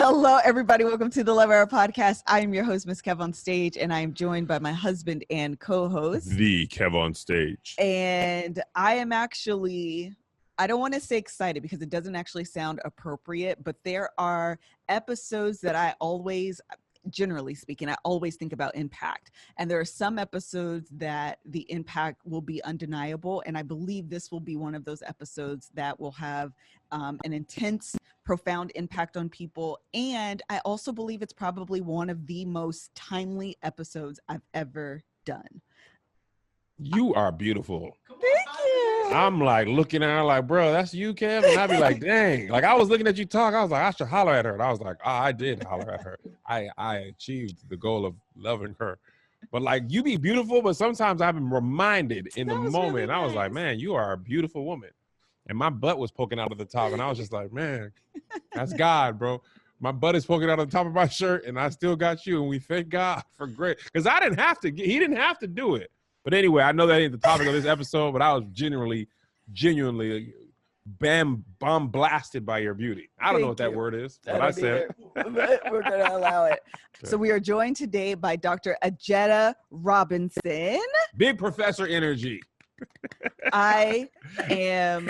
Hello, everybody. Welcome to the Love Hour podcast. I am your host, MrsKevOnStage, and I am joined by my husband and co-host, the Kev on Stage. And I am actually, I don't want to say excited because it doesn't actually sound appropriate, but there are episodes that I always, generally speaking, I always think about impact. And there are some episodes that the impact will be undeniable. And I believe this will be one of those episodes that will have an intense, profound impact on people. And I also believe it's probably one of the most timely episodes I've ever done. You are beautiful. Thank you. I'm like looking at her like, bro, that's you, Kev? And I'd be like, dang. Like I was looking at you talk. I was like, I should holler at her. And I was like, I did holler at her. I achieved the goal of loving her. But like you be beautiful, but sometimes I've been reminded in the moment. Really nice. I was like, man, you are a beautiful woman. And my butt was poking out of the top. And I was just like, man, that's God, bro. My butt is poking out of the top of my shirt and I still got you. And we thank God for great. Because I didn't have to, he didn't have to do it. But anyway, I know that ain't the topic of this episode, but I was genuinely bomb blasted by your beauty. I don't know what that word is, but I said it. We're going to allow it. Okay. So we are joined today by Dr. Ajita Robinson. Big professor energy. I am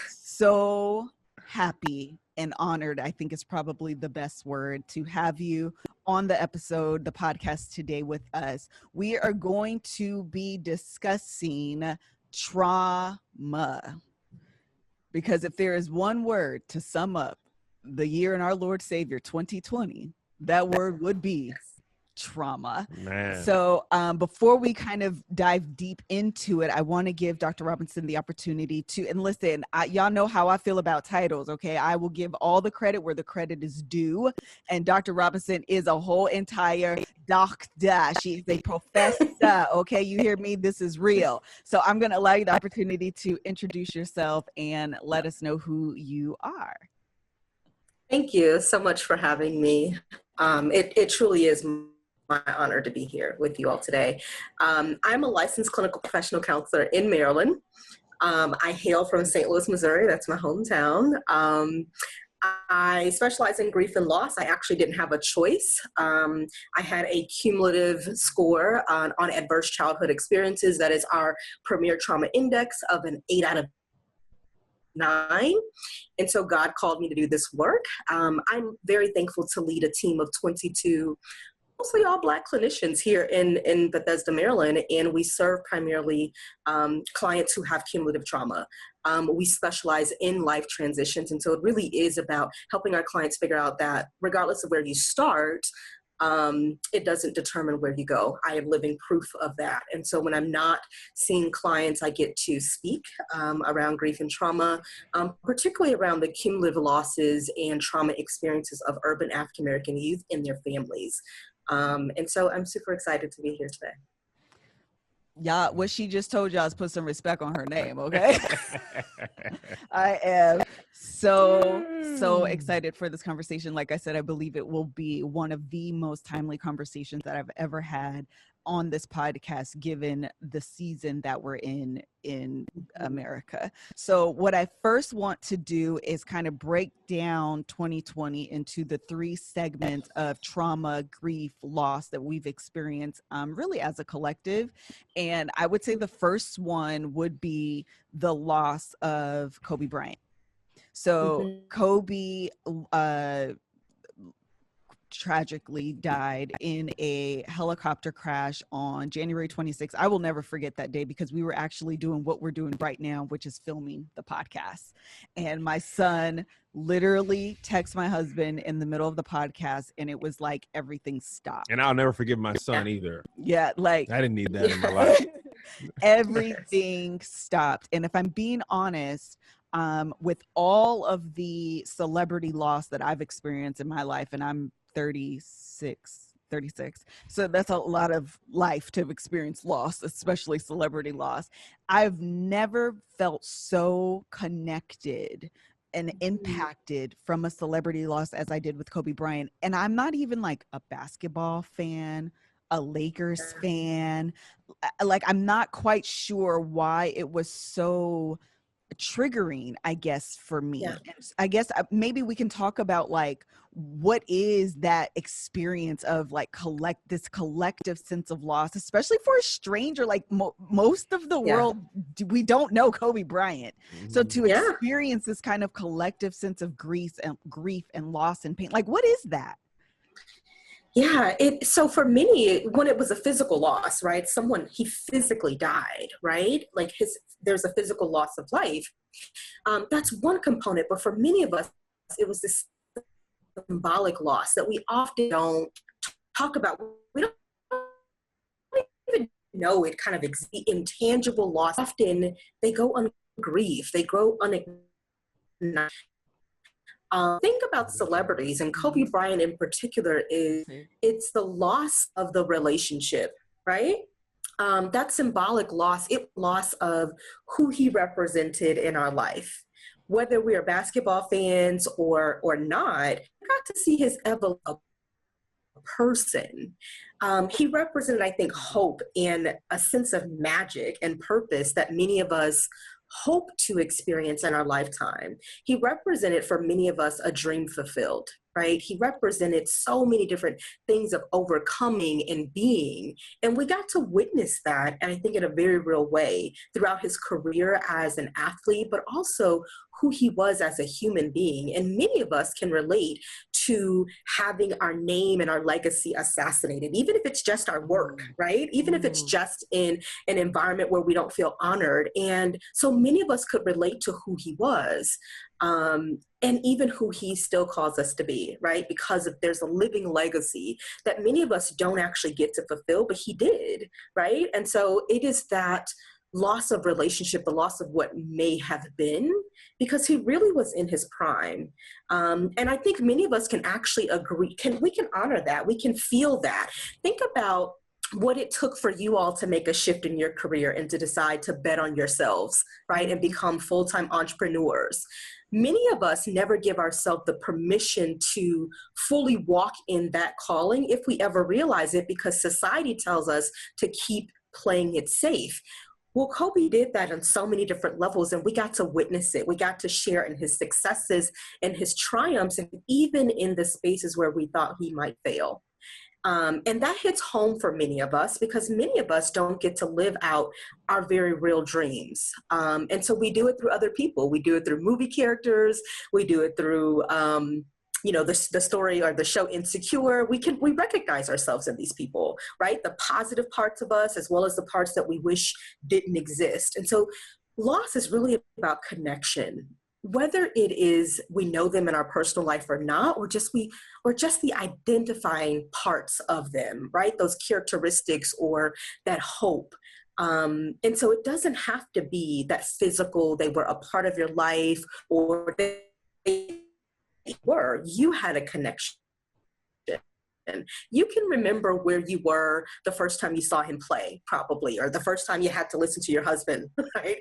so happy and honored, I think is probably the best word, to have you on the episode, the podcast today with us. We are going to be discussing trauma. Because if there is one word to sum up the year in our Lord Savior 2020, that word would be trauma. Man. So before we kind of dive deep into it, I want to give Dr. Robinson the opportunity to, and listen, y'all know how I feel about titles, okay? I will give all the credit where the credit is due. And Dr. Robinson is a whole entire doctor. She's a professor, okay? You hear me? This is real. So I'm going to allow you the opportunity to introduce yourself and let us know who you are. Thank you so much for having me. It truly is my honor to be here with you all today. I'm a licensed clinical professional counselor in Maryland. I hail from St. Louis, Missouri. That's my hometown. I specialize in grief and loss. I actually didn't have a choice. I had a cumulative score on adverse childhood experiences. That is our premier trauma index of an 8 out of 9. And so God called me to do this work. I'm very thankful to lead a team of 22 mostly all Black clinicians here in Bethesda, Maryland, and we serve primarily clients who have cumulative trauma. We specialize in life transitions, and so it really is about helping our clients figure out that regardless of where you start, it doesn't determine where you go. I am living proof of that. And so when I'm not seeing clients, I get to speak around grief and trauma, particularly around the cumulative losses and trauma experiences of urban African American youth and their families. And so I'm super excited to be here today. Y'all, what she just told y'all is put some respect on her name, okay? I am so excited for this conversation. Like I said, I believe it will be one of the most timely conversations that I've ever had on this podcast, given the season that we're in America. So what I first want to do is kind of break down 2020 into the 3 segments of trauma, grief, loss that we've experienced really as a collective. And I would say the first one would be the loss of Kobe Bryant. So Kobe tragically died in a helicopter crash on January 26th. I will never forget that day because we were actually doing what we're doing right now, which is filming the podcast. And my son literally texted my husband in the middle of the podcast, and it was like everything stopped. And I'll never forgive my son either. Yeah, like I didn't need that in my life. Everything stopped. And if I'm being honest, with all of the celebrity loss that I've experienced in my life, and I'm 36. So that's a lot of life to have experienced loss, especially celebrity loss. I've never felt so connected and impacted from a celebrity loss as I did with Kobe Bryant. And I'm not even like a basketball fan, a Lakers fan. Like, I'm not quite sure why it was so triggering, I guess, for me. Yeah. And I guess maybe we can talk about like what is that experience of like this collective sense of loss, especially for a stranger. Like most of the world, we don't know Kobe Bryant. So to experience this kind of collective sense of grief and loss and pain, like what is that? Yeah, so for many, when it was a physical loss, right? He physically died, right? Like there's a physical loss of life. That's one component, but for many of us, it was this symbolic loss that we often don't talk about. We don't even know it kind of exists. The intangible loss, often they go ungrieved, they grow unacknowledged. Think about celebrities, and Kobe Bryant in particular it's the loss of the relationship, right? That symbolic loss of who he represented in our life. Whether we are basketball fans or not, we got to see his evolution. Person. He represented, I think, hope and a sense of magic and purpose that many of us hope to experience in our lifetime. He represented for many of us a dream fulfilled, right? He represented so many different things of overcoming and being. And we got to witness that, and I think in a very real way throughout his career as an athlete, but also who he was as a human being. And many of us can relate to having our name and our legacy assassinated, even if it's just our work, right? Even if it's just in an environment where we don't feel honored. And so many of us could relate to who he was, and even who he still calls us to be, right? Because there's a living legacy that many of us don't actually get to fulfill, but he did, right? And so it is that loss of relationship, the loss of what may have been, because he really was in his prime. And I think many of us can actually agree, we can honor that, we can feel that. Think about what it took for you all to make a shift in your career and to decide to bet on yourselves, right? And become full-time entrepreneurs. Many of us never give ourselves the permission to fully walk in that calling if we ever realize it, because society tells us to keep playing it safe. Well, Kobe did that on so many different levels, and we got to witness it. We got to share in his successes and his triumphs, and even in the spaces where we thought he might fail. And that hits home for many of us, because many of us don't get to live out our very real dreams. And so we do it through other people. We do it through movie characters. We do it through, the story or the show Insecure. We recognize ourselves in these people, right? The positive parts of us, as well as the parts that we wish didn't exist. And so loss is really about connection. Whether it is we know them in our personal life or not, or just the identifying parts of them, right? Those characteristics or that hope. And so it doesn't have to be that physical, they were a part of your life, or you had a connection. You can remember where you were the first time you saw him play, probably, or the first time you had to listen to your husband, right?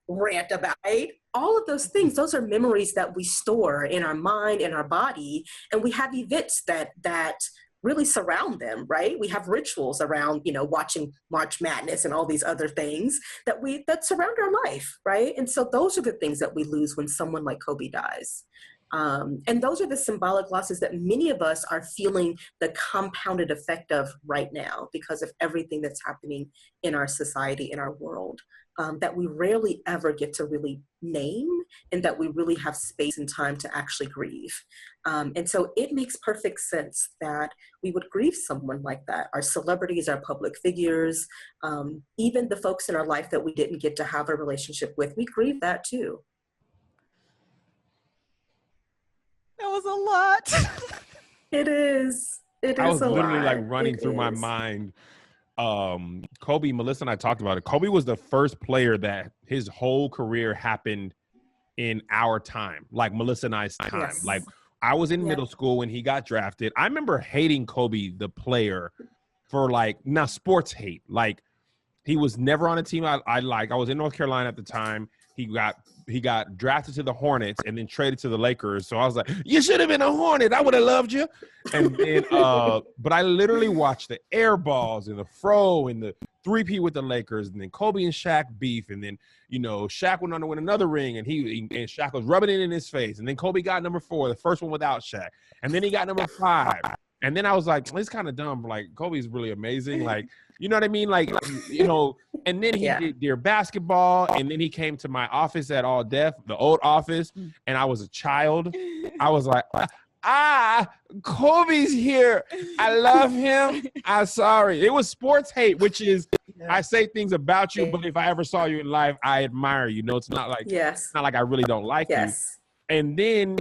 Rant about, right? All of those things, those are memories that we store in our mind, in our body, and we have events that really surround them, right? We have rituals around, watching March Madness and all these other things that surround our life, right? And so those are the things that we lose when someone like Kobe dies. And those are the symbolic losses that many of us are feeling the compounded effect of right now because of everything that's happening in our society, in our world, that we rarely ever get to really name, and that we really have space and time to actually grieve. And so it makes perfect sense that we would grieve someone like that. Our celebrities, our public figures, even the folks in our life that we didn't get to have a relationship with, we grieve that too. That was a lot. It is. I was literally like running through my mind. Kobe, Melissa and I talked about it. Kobe was the first player that his whole career happened in our time, like Melissa and I's time. Yes. Like I was in middle school when he got drafted. I remember hating Kobe, the player, for sports hate. Like he was never on a team I was in North Carolina at the time. He got he got drafted to the Hornets and then traded to the Lakers. So I was like, you should have been a Hornet. I would have loved you. And then, but I literally watched the air balls and the fro and the 3P with the Lakers, and then Kobe and Shaq beef, and then Shaq went on to win another ring, and and Shaq was rubbing it in his face, and then Kobe got number 4, the first one without Shaq, and then he got number 5, and then I was like, it's kind of dumb. Like Kobe's really amazing, like you know what I mean, like and then he did their basketball, and then he came to my office at All Def, the old office, and I was a child. I was like, Kobe's here. I love him. I'm sorry. It was sports hate, which is I say things about you, but if I ever saw you in life, I admire you. It's not like it's not like I really don't like you. And then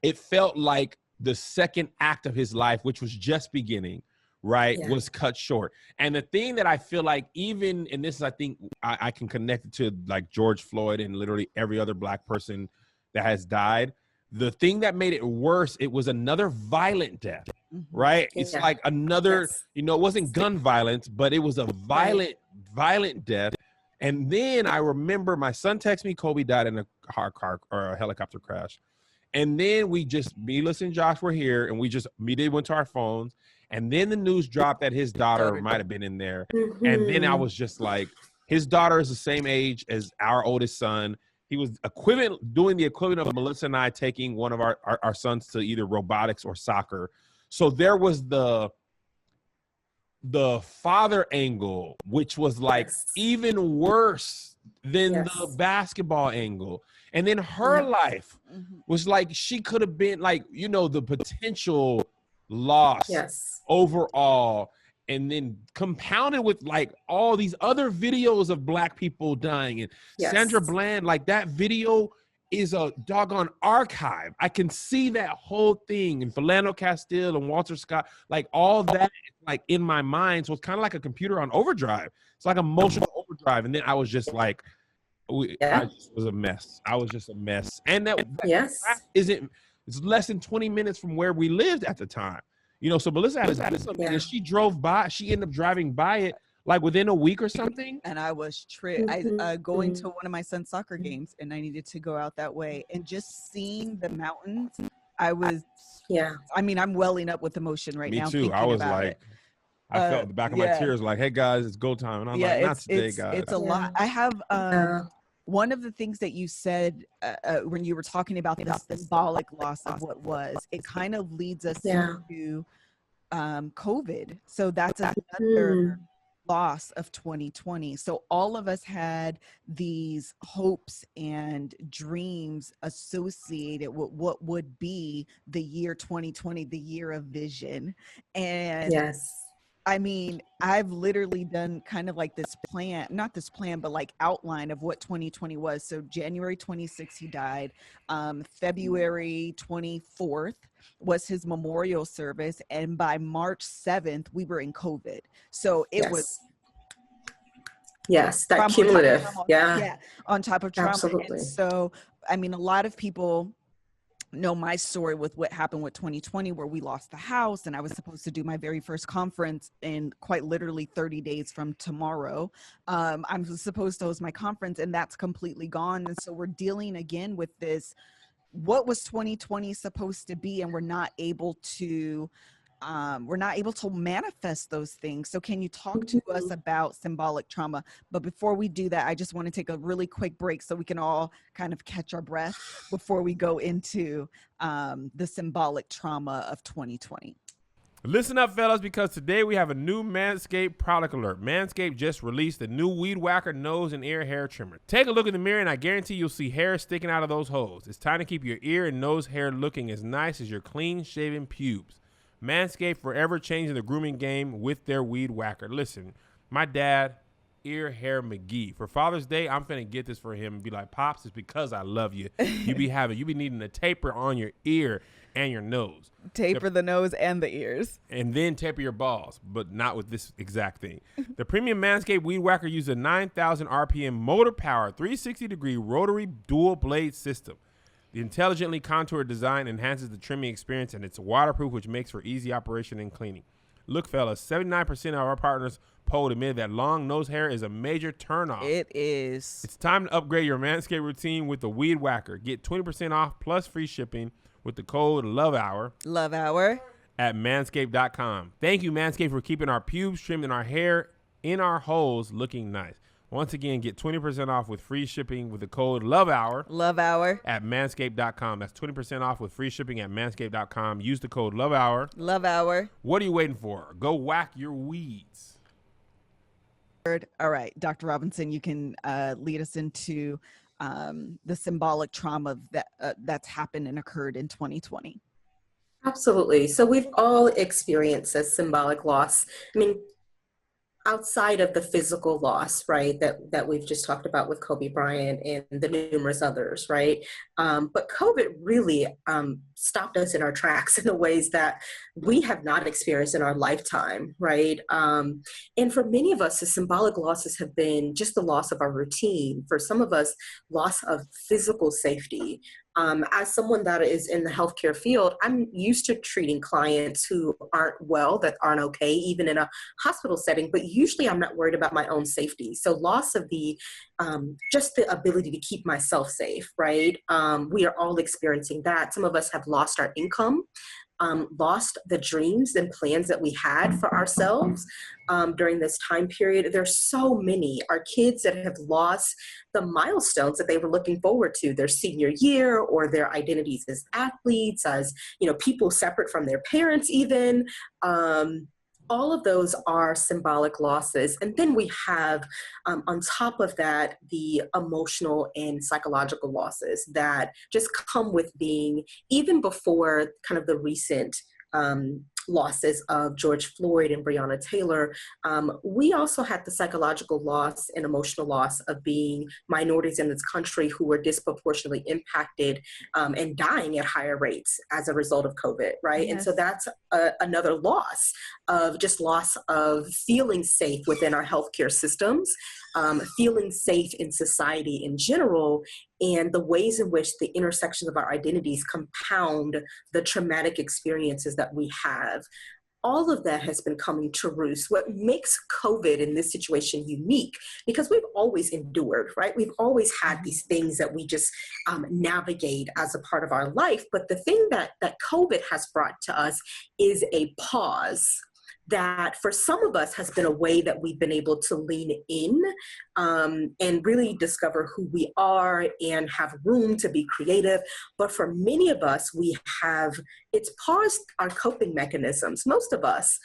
it felt like the second act of his life, which was just beginning, was cut short. And the thing that I feel like even, and this is, I think I can connect it to like George Floyd and literally every other Black person that has died. The thing that made it worse, it was another violent death, right? It's like another, it wasn't gun violence, but it was a violent death. And then I remember my son texted me, Kobe died in a car or a helicopter crash. And then Melissa and Josh were here, and we just immediately went to our phones. And then the news dropped that his daughter might have been in there. And then I was just like, his daughter is the same age as our oldest son. He was doing the equivalent of Melissa and I taking one of our sons to either robotics or soccer. So there was the father angle, which was like even worse than the basketball angle. And then her life was like, she could have been like, the potential loss overall. And then compounded with like all these other videos of Black people dying. And Sandra Bland, like that video is a doggone archive. I can see that whole thing. And Philando Castile and Walter Scott, like all that like in my mind. So it's kind of like a computer on overdrive. It's like emotional overdrive. And then I was just like, I just was a mess. I was just a mess. And that it's less than 20 minutes from where we lived at the time. So Melissa had something, and she ended up driving by it like within a week or something. And I was going to one of my son's soccer games, and I needed to go out that way, and just seeing the mountains, I was, I mean, I'm welling up with emotion right now. Me too. I was like, I felt the back of my tears, like, hey guys, it's go time. And I'm like, not today, guys. It's a lot. I have, one of the things that you said when you were talking about the symbolic loss of what was, it kind of leads us into COVID. So that's another loss of 2020. So all of us had these hopes and dreams associated with what would be the year 2020, the year of vision. And I mean, I've literally done kind of like this plan, not this plan, but like outline of what 2020 was. So January 26th, he died. February 24th was his memorial service. And by March 7th, we were in COVID. So it was. Yes, that cumulative. On top of trauma. Absolutely. And so, I mean, a lot of people know my story with what happened with 2020, where we lost the house, and I was supposed to do my very first conference in quite literally 30 days from tomorrow. I'm supposed to host my conference, and that's completely gone. And so we're dealing again with this, what was 2020 supposed to be, and we're not able to manifest those things. So can you talk to us about symbolic trauma? But before we do that, I just want to take a really quick break so we can all kind of catch our breath before we go into the symbolic trauma of 2020. Listen up, fellas, because today we have a new Manscaped product alert. Manscaped just released the new Weed Whacker nose and ear hair trimmer. Take a look in the mirror, and I guarantee you'll see hair sticking out of those holes. It's time to keep your ear and nose hair looking as nice as your clean-shaven pubes. Manscaped forever changing the grooming game with their Weed Whacker. Listen, my dad, Ear Hair McGee. For Father's Day, I'm finna get this for him and be like, Pops, it's because I love you. You be needing a taper on your ear and your nose. Taper the nose and the ears. And then taper your balls, but not with this exact thing. The premium Manscaped Weed Whacker uses a 9,000 RPM motor power, 360-degree rotary dual blade system. The intelligently contoured design enhances the trimming experience, and it's waterproof, which makes for easy operation and cleaning. Look, fellas, 79% of our partners polled admit that long nose hair is a major turnoff. It is. It's time to upgrade your Manscaped routine with the Weed Whacker. Get 20% off plus free shipping with the code LOVEHOUR. Love Hour. At manscaped.com. Thank you, Manscaped, for keeping our pubes trimmed and our hair in our holes looking nice. Once again, get 20% off with free shipping with the code LOVEHOUR. Love Hour. At manscaped.com. That's 20% off with free shipping at manscaped.com. Use the code LOVEHOUR. Love Hour. What are you waiting for? Go whack your weeds. All right, Dr. Robinson, you can lead us into the symbolic trauma that's happened and occurred in 2020. Absolutely. So we've all experienced a symbolic loss. I mean, outside of the physical loss, right, that we've just talked about with Kobe Bryant and the numerous others, right? But COVID really stopped us in our tracks in the ways that we have not experienced in our lifetime, right? And for many of us, the symbolic losses have been just the loss of our routine. For some of us, loss of physical safety. As someone that is in the healthcare field, I'm used to treating clients who aren't well, that aren't okay, even in a hospital setting, but usually I'm not worried about my own safety. So loss of the, just the ability to keep myself safe, right? We are all experiencing that. Some of us have lost our income. Lost the dreams and plans that we had for ourselves during this time period. There's so many. Our kids that have lost the milestones that they were looking forward to, their senior year or their identities as athletes, as people separate from their parents even. All of those are symbolic losses. And then we have, on top of that, the emotional and psychological losses that just come with being, even before kind of the recent losses of George Floyd and Breonna Taylor, we also had the psychological loss and emotional loss of being minorities in this country who were disproportionately impacted and dying at higher rates as a result of COVID, right? Yes. And so that's another loss of feeling safe within our healthcare systems, feeling safe in society in general, and the ways in which the intersections of our identities compound the traumatic experiences that we have. All of that has been coming to roost. What makes COVID in this situation unique, because we've always endured, right? We've always had these things that we just navigate as a part of our life. But the thing that COVID has brought to us is a pause that for some of us has been a way that we've been able to lean in and really discover who we are and have room to be creative. But for many of us, it's paused our coping mechanisms. Most of us,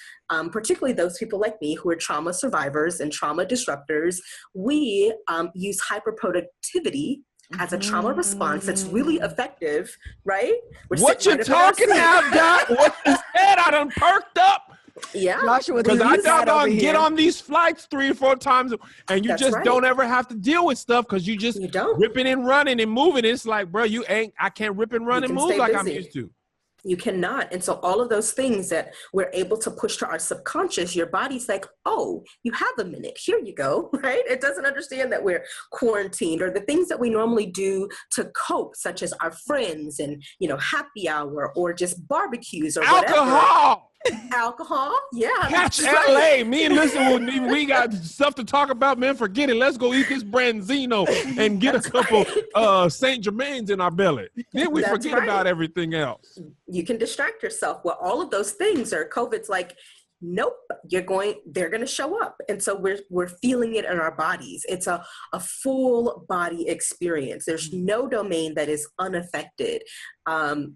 particularly those people like me who are trauma survivors and trauma disruptors, we use hyperproductivity as a trauma response that's really effective, right? What you talking about, Doc? What is that? I done perked up. Yeah, Joshua, because I doggone get on these flights 3 or 4 times, and you don't ever have to deal with stuff because you just ripping and running and moving. It's like, bro, I can't rip and run and move like I'm used to. You cannot. And so all of those things that we're able to push to our subconscious, your body's like, oh, you have a minute. Here you go, right? It doesn't understand that we're quarantined, or the things that we normally do to cope, such as our friends and, happy hour or just barbecues or alcohol. Alcohol, yeah. Catch LA. Right. Me and Listen, we got stuff to talk about, man. Forget it. Let's go eat this Branzino and get a couple St. Germains in our belly. Then we forget about everything else. You can distract yourself. Well, all of those things are COVID's like, nope, they're going to show up. And so we're feeling it in our bodies. It's a full body experience. There's no domain that is unaffected,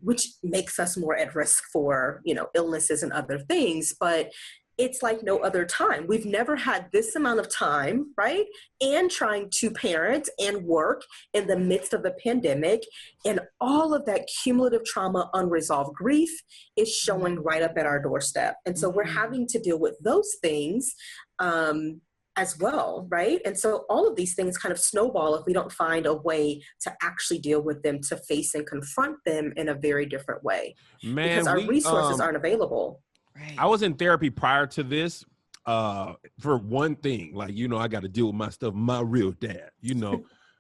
which makes us more at risk for, illnesses and other things. But it's like no other time. We've never had this amount of time, right? And trying to parent and work in the midst of the pandemic, and all of that cumulative trauma, unresolved grief is showing right up at our doorstep. And so we're having to deal with those things as well, right? And so all of these things kind of snowball if we don't find a way to actually deal with them, to face and confront them in a very different way. Man, because our resources aren't available. Right. I was in therapy prior to this for one thing, like, I got to deal with my stuff, my real dad,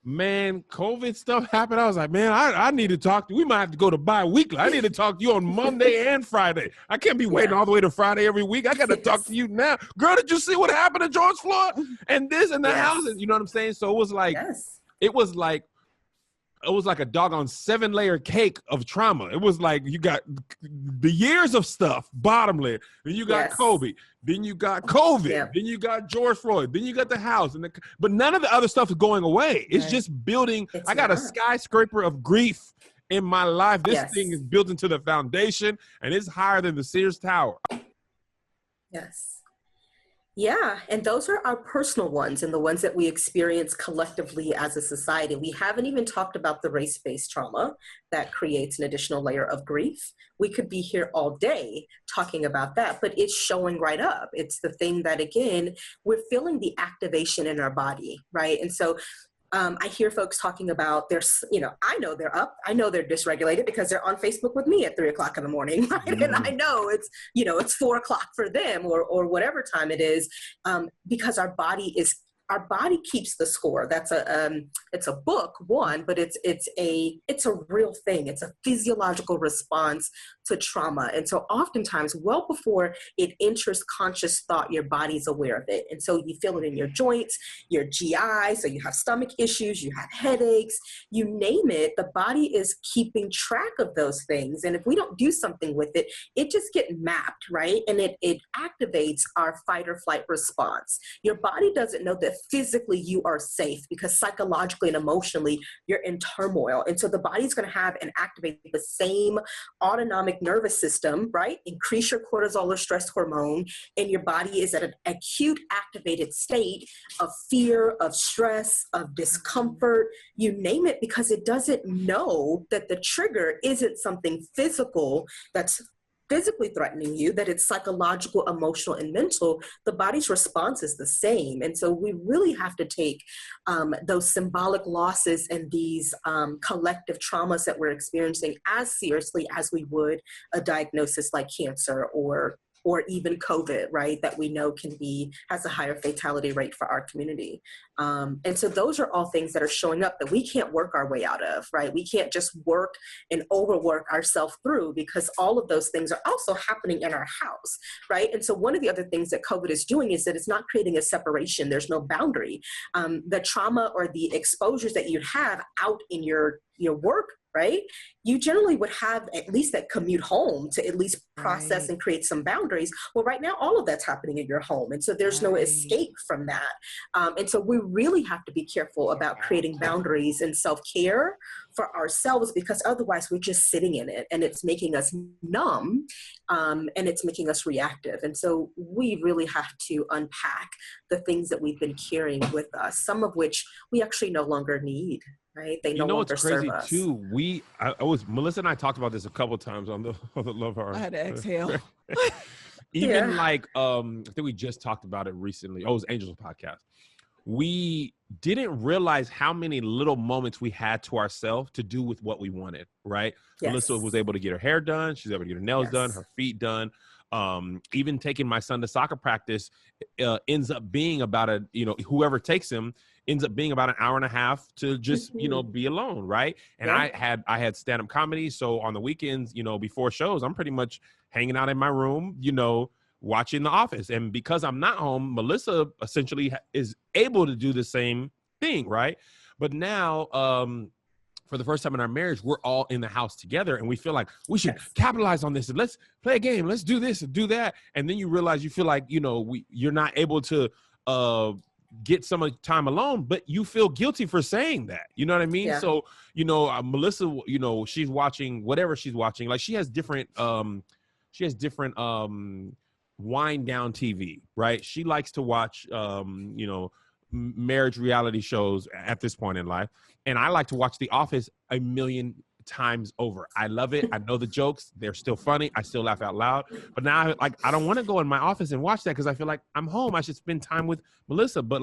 man, COVID stuff happened. I was like, man, I need to talk to you. We might have to go to bi-weekly. I need to talk to you on Monday and Friday. I can't be waiting all the way to Friday every week. I got to talk to you now. Girl, did you see what happened to George Floyd? And this and the house. You know what I'm saying? So it was like, it was like a doggone 7-layer cake of trauma. It was like you got the years of stuff, bottom layer. Then you got Kobe. Then you got COVID. Then you got George Floyd. Then you got the house. But none of the other stuff is going away. It's just building. I got a skyscraper of grief in my life. This thing is built into the foundation, and it's higher than the Sears Tower. Yes. Yeah, and those are our personal ones and the ones that we experience collectively as a society. We haven't even talked about the race-based trauma that creates an additional layer of grief. We could be here all day talking about that, but it's showing right up. It's the thing that, again, we're feeling the activation in our body, right? And so I hear folks talking about I know they're up. I know they're dysregulated because they're on Facebook with me at 3 o'clock in the morning, right? And I know it's 4 o'clock for them or whatever time it is, because our body keeps the score. That's it's a book, one, but it's a real thing. It's a physiological response to trauma. And so oftentimes, well before it enters conscious thought, your body's aware of it. And so you feel it in your joints, your GI, so you have stomach issues, you have headaches, you name it, the body is keeping track of those things. And if we don't do something with it, it just gets mapped, right? And it activates our fight or flight response. Your body doesn't know that physically you are safe because psychologically and emotionally you're in turmoil. And so the body's going to have and activate the same autonomic nervous system, right? Increase your cortisol or stress hormone, and your body is at an acute activated state of fear, of stress, of discomfort, you name it, because it doesn't know that the trigger isn't something physical that's physically threatening you, that it's psychological, emotional, and mental. The body's response is the same. And so we really have to take those symbolic losses and these collective traumas that we're experiencing as seriously as we would a diagnosis like cancer or even COVID, right, that we know has a higher fatality rate for our community. And so those are all things that are showing up that we can't work our way out of, right? We can't just work and overwork ourselves through, because all of those things are also happening in our house, right? And so one of the other things that COVID is doing is that it's not creating a separation. There's no boundary. The trauma or the exposures that you have out in your work, right? You generally would have at least that commute home to at least process and create some boundaries. Well, right now, all of that's happening in your home. And so there's no escape from that. And so we really have to be careful about creating boundaries and self-care for ourselves, because otherwise we're just sitting in it and it's making us numb, and it's making us reactive. And so we really have to unpack the things that we've been carrying with us, some of which we actually no longer need. Right? They no longer serve us. Too? Melissa and I talked about this a couple of times on the Love Heart. I had to exhale. Even I think we just talked about it recently. Oh, it was Angels podcast. We didn't realize how many little moments we had to ourselves to do with what we wanted, right? Yes. Melissa was able to get her hair done. She's able to get her nails done, her feet done. Even taking my son to soccer practice ends up being about whoever takes him ends up being about an hour and a half to just, be alone. Right. And I had stand-up comedy. So on the weekends, before shows, I'm pretty much hanging out in my room, watching The Office. And because I'm not home, Melissa essentially is able to do the same thing. Right. But now, for the first time in our marriage, we're all in the house together and we feel like we should capitalize on this and let's play a game. Let's do this and do that. And then you realize you feel like, you're not able to get some time alone, but you feel guilty for saying that. You know what I mean? Yeah. So, Melissa, she's watching whatever she's watching. Like she has different wind down TV, right? She likes to watch, marriage reality shows at this point in life. And I like to watch The Office a million times over. I love it. I know the jokes. They're still funny. I still laugh out loud. But now, I don't want to go in my office and watch that because I feel like I'm home. I should spend time with Melissa. But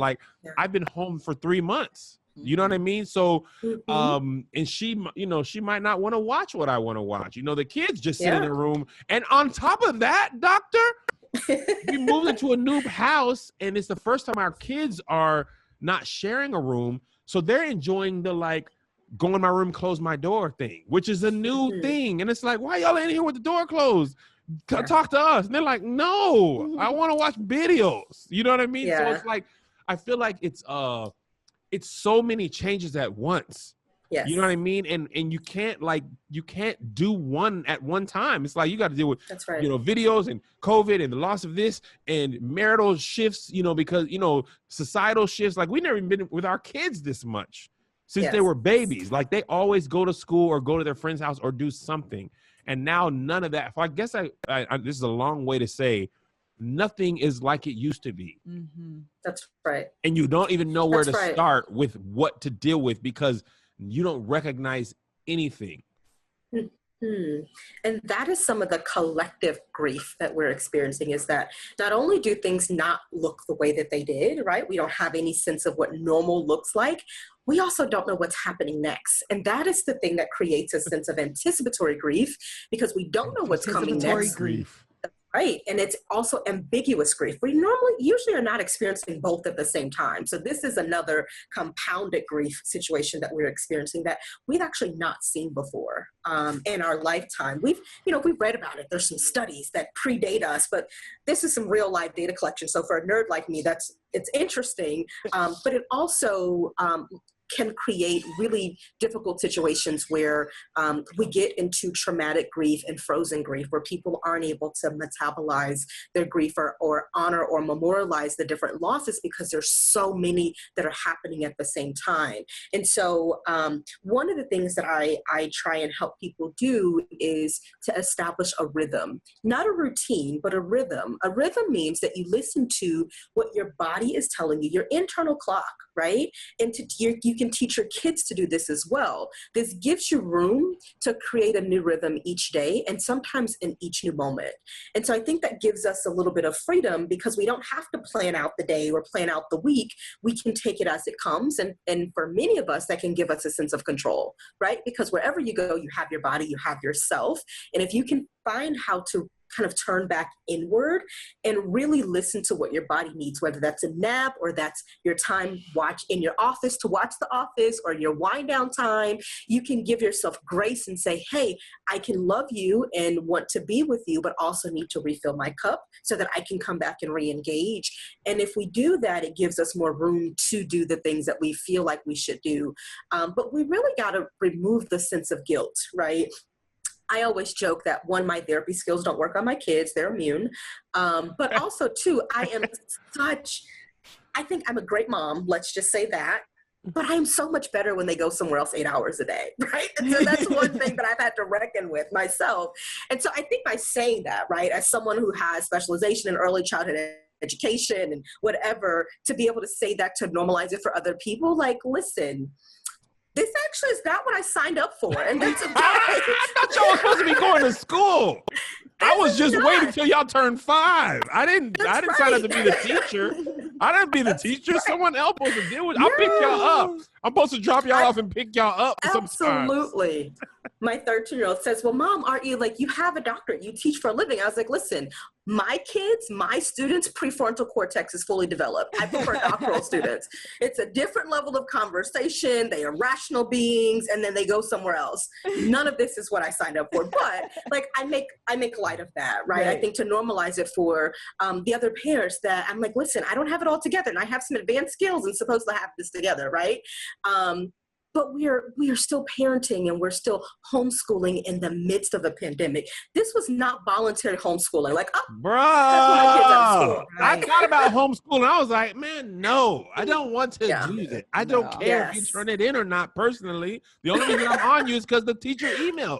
I've been home for 3 months. You know what I mean? So, and she, she might not want to watch what I want to watch. The kids just sit in a room. And on top of that, doctor, we moved into a new house and it's the first time our kids are not sharing a room. So they're enjoying the like go in my room, close my door thing, which is a new thing. And it's like, why y'all in here with the door closed? Talk to us. And they're like, no, I want to watch videos. You know what I mean? So it's like, I feel like it's so many changes at once. Yes. You know what I mean? And you can't do one at one time. It's like you got to deal with videos and COVID and the loss of this and marital shifts, because societal shifts. Like we never even been with our kids this much since they were babies. Like they always go to school or go to their friend's house or do something. And now none of that. So I guess I this is a long way to say nothing is like it used to be. Mm-hmm. That's right. And you don't even know where to start with what to deal with because you don't recognize anything. And that is some of the collective grief that we're experiencing, is that not only do things not look the way that they did, right? We don't have any sense of what normal looks like. We also don't know what's happening next. And that is the thing that creates a sense of anticipatory grief, because we don't know what's coming next. Grief. Right. And it's also ambiguous grief. We usually are not experiencing both at the same time. So this is another compounded grief situation that we're experiencing that we've actually not seen before in our lifetime. We've read about it. There's some studies that predate us, but this is some real life data collection. So for a nerd like me, it's interesting, but it also can create really difficult situations where we get into traumatic grief and frozen grief, where people aren't able to metabolize their grief or honor or memorialize the different losses because there's so many that are happening at the same time. And so one of the things that I try and help people do is to establish a rhythm, not a routine, but a rhythm. A rhythm means that you listen to what your body is telling you, your internal clock, right? And you can teach your kids to do this as well. This gives you room to create a new rhythm each day, and sometimes in each new moment. And so I think that gives us a little bit of freedom, because we don't have to plan out the day or plan out the week. We can take it as it comes. And for many of us, that can give us a sense of control, right? Because wherever you go, you have your body, you have yourself. And if you can find how to kind of turn back inward and really listen to what your body needs, whether that's a nap or that's your time in your office to watch The Office or your wind down time, you can give yourself grace and say, hey, I can love you and want to be with you, but also need to refill my cup so that I can come back and re-engage. And if we do that, it gives us more room to do the things that we feel like we should do. But we really got to remove the sense of guilt, right? I always joke that one, my therapy skills don't work on my kids. They're immune. But also two, I think I'm a great mom. Let's just say that. But I'm so much better when they go somewhere else 8 hours a day, right? And so that's one thing that I've had to reckon with myself. And so I think by saying that, right, as someone who has specialization in early childhood education and whatever, to be able to say that, to normalize it for other people, like, listen, this actually is not what I signed up for. And that's okay. I thought y'all were supposed to be going to school. I was just waiting till y'all turned 5. I didn't sign up to be the teacher. I didn't be the teacher. Someone else supposed to deal with it. I'll pick y'all up. I'm supposed to drop y'all off and pick y'all up sometimes. Absolutely. My 13-year-old says, well, Mom, aren't you, like, you have a doctorate, you teach for a living. I was like, listen, my kids, my students' prefrontal cortex is fully developed. I prefer doctoral students. It's a different level of conversation. They are rational beings, and then they go somewhere else. None of this is what I signed up for. But like, I make light of that, right? I think to normalize it for the other parents, that I'm like, listen, I don't have it all together, and I have some advanced skills and supposed to have this together, right? But we are still parenting, and we're still homeschooling in the midst of a pandemic. This was not voluntary homeschooling. Like, bro, my kids out of school, right? I thought about homeschooling. I was like, man, no, I don't want to do it. I don't care if you turn it in or not. Personally, the only reason I'm on you is because the teacher emailed.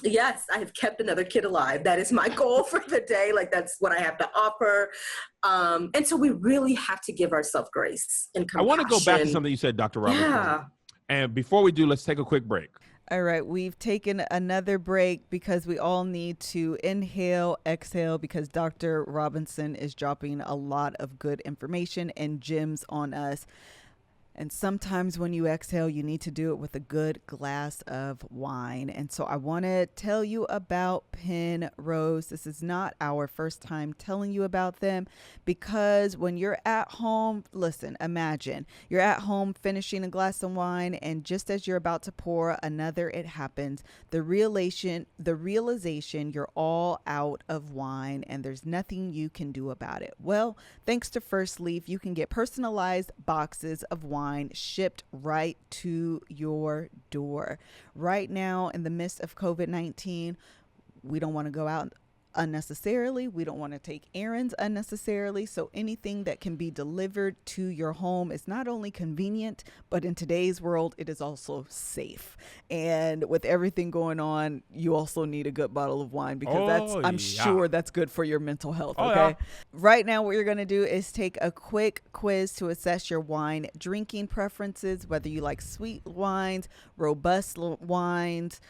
Yes, I have kept another kid alive. That is my goal for the day. Like, that's what I have to offer. And so we really have to give ourselves grace and compassion. I want to go back to something you said, Dr. Robinson. Yeah. And before we do, let's take a quick break. All right, we've taken another break because we all need to inhale, exhale, because Dr. Robinson is dropping a lot of good information and gems on us. And sometimes when you exhale, you need to do it with a good glass of wine. And so I want to tell you about Penrose. This is not our first time telling you about them, because when you're at home, listen, imagine you're at home finishing a glass of wine, and just as you're about to pour another, it happens. The realization you're all out of wine and there's nothing you can do about it. Well, thanks to First Leaf, you can get personalized boxes of wine shipped right to your door. Right now, in the midst of COVID-19, we don't want to go out unnecessarily. We don't want to take errands unnecessarily. So anything that can be delivered to your home is not only convenient, but in today's world, it is also safe. And with everything going on, you also need a good bottle of wine, because I'm sure that's good for your mental health. Okay. Right now, what you're going to do is take a quick quiz to assess your wine drinking preferences, whether you like sweet wines, robust wines.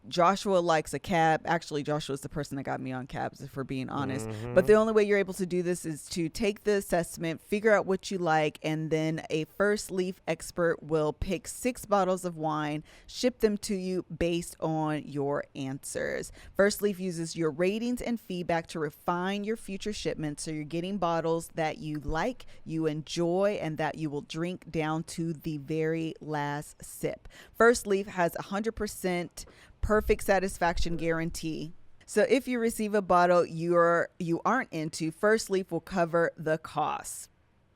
Joshua likes a cab. Actually, Joshua is the person that got me on cabs, if we're being honest. But the only way you're able to do this is to take the assessment, figure out what you like, and then a First Leaf expert will pick 6 bottles of wine, ship them to you based on your answers. First Leaf uses your ratings and feedback to refine your future shipments, so you're getting bottles that you like, you enjoy, and that you will drink down to the very last sip. First Leaf has 100% perfect satisfaction guarantee. So if you receive a bottle you aren't into, First Leaf will cover the cost.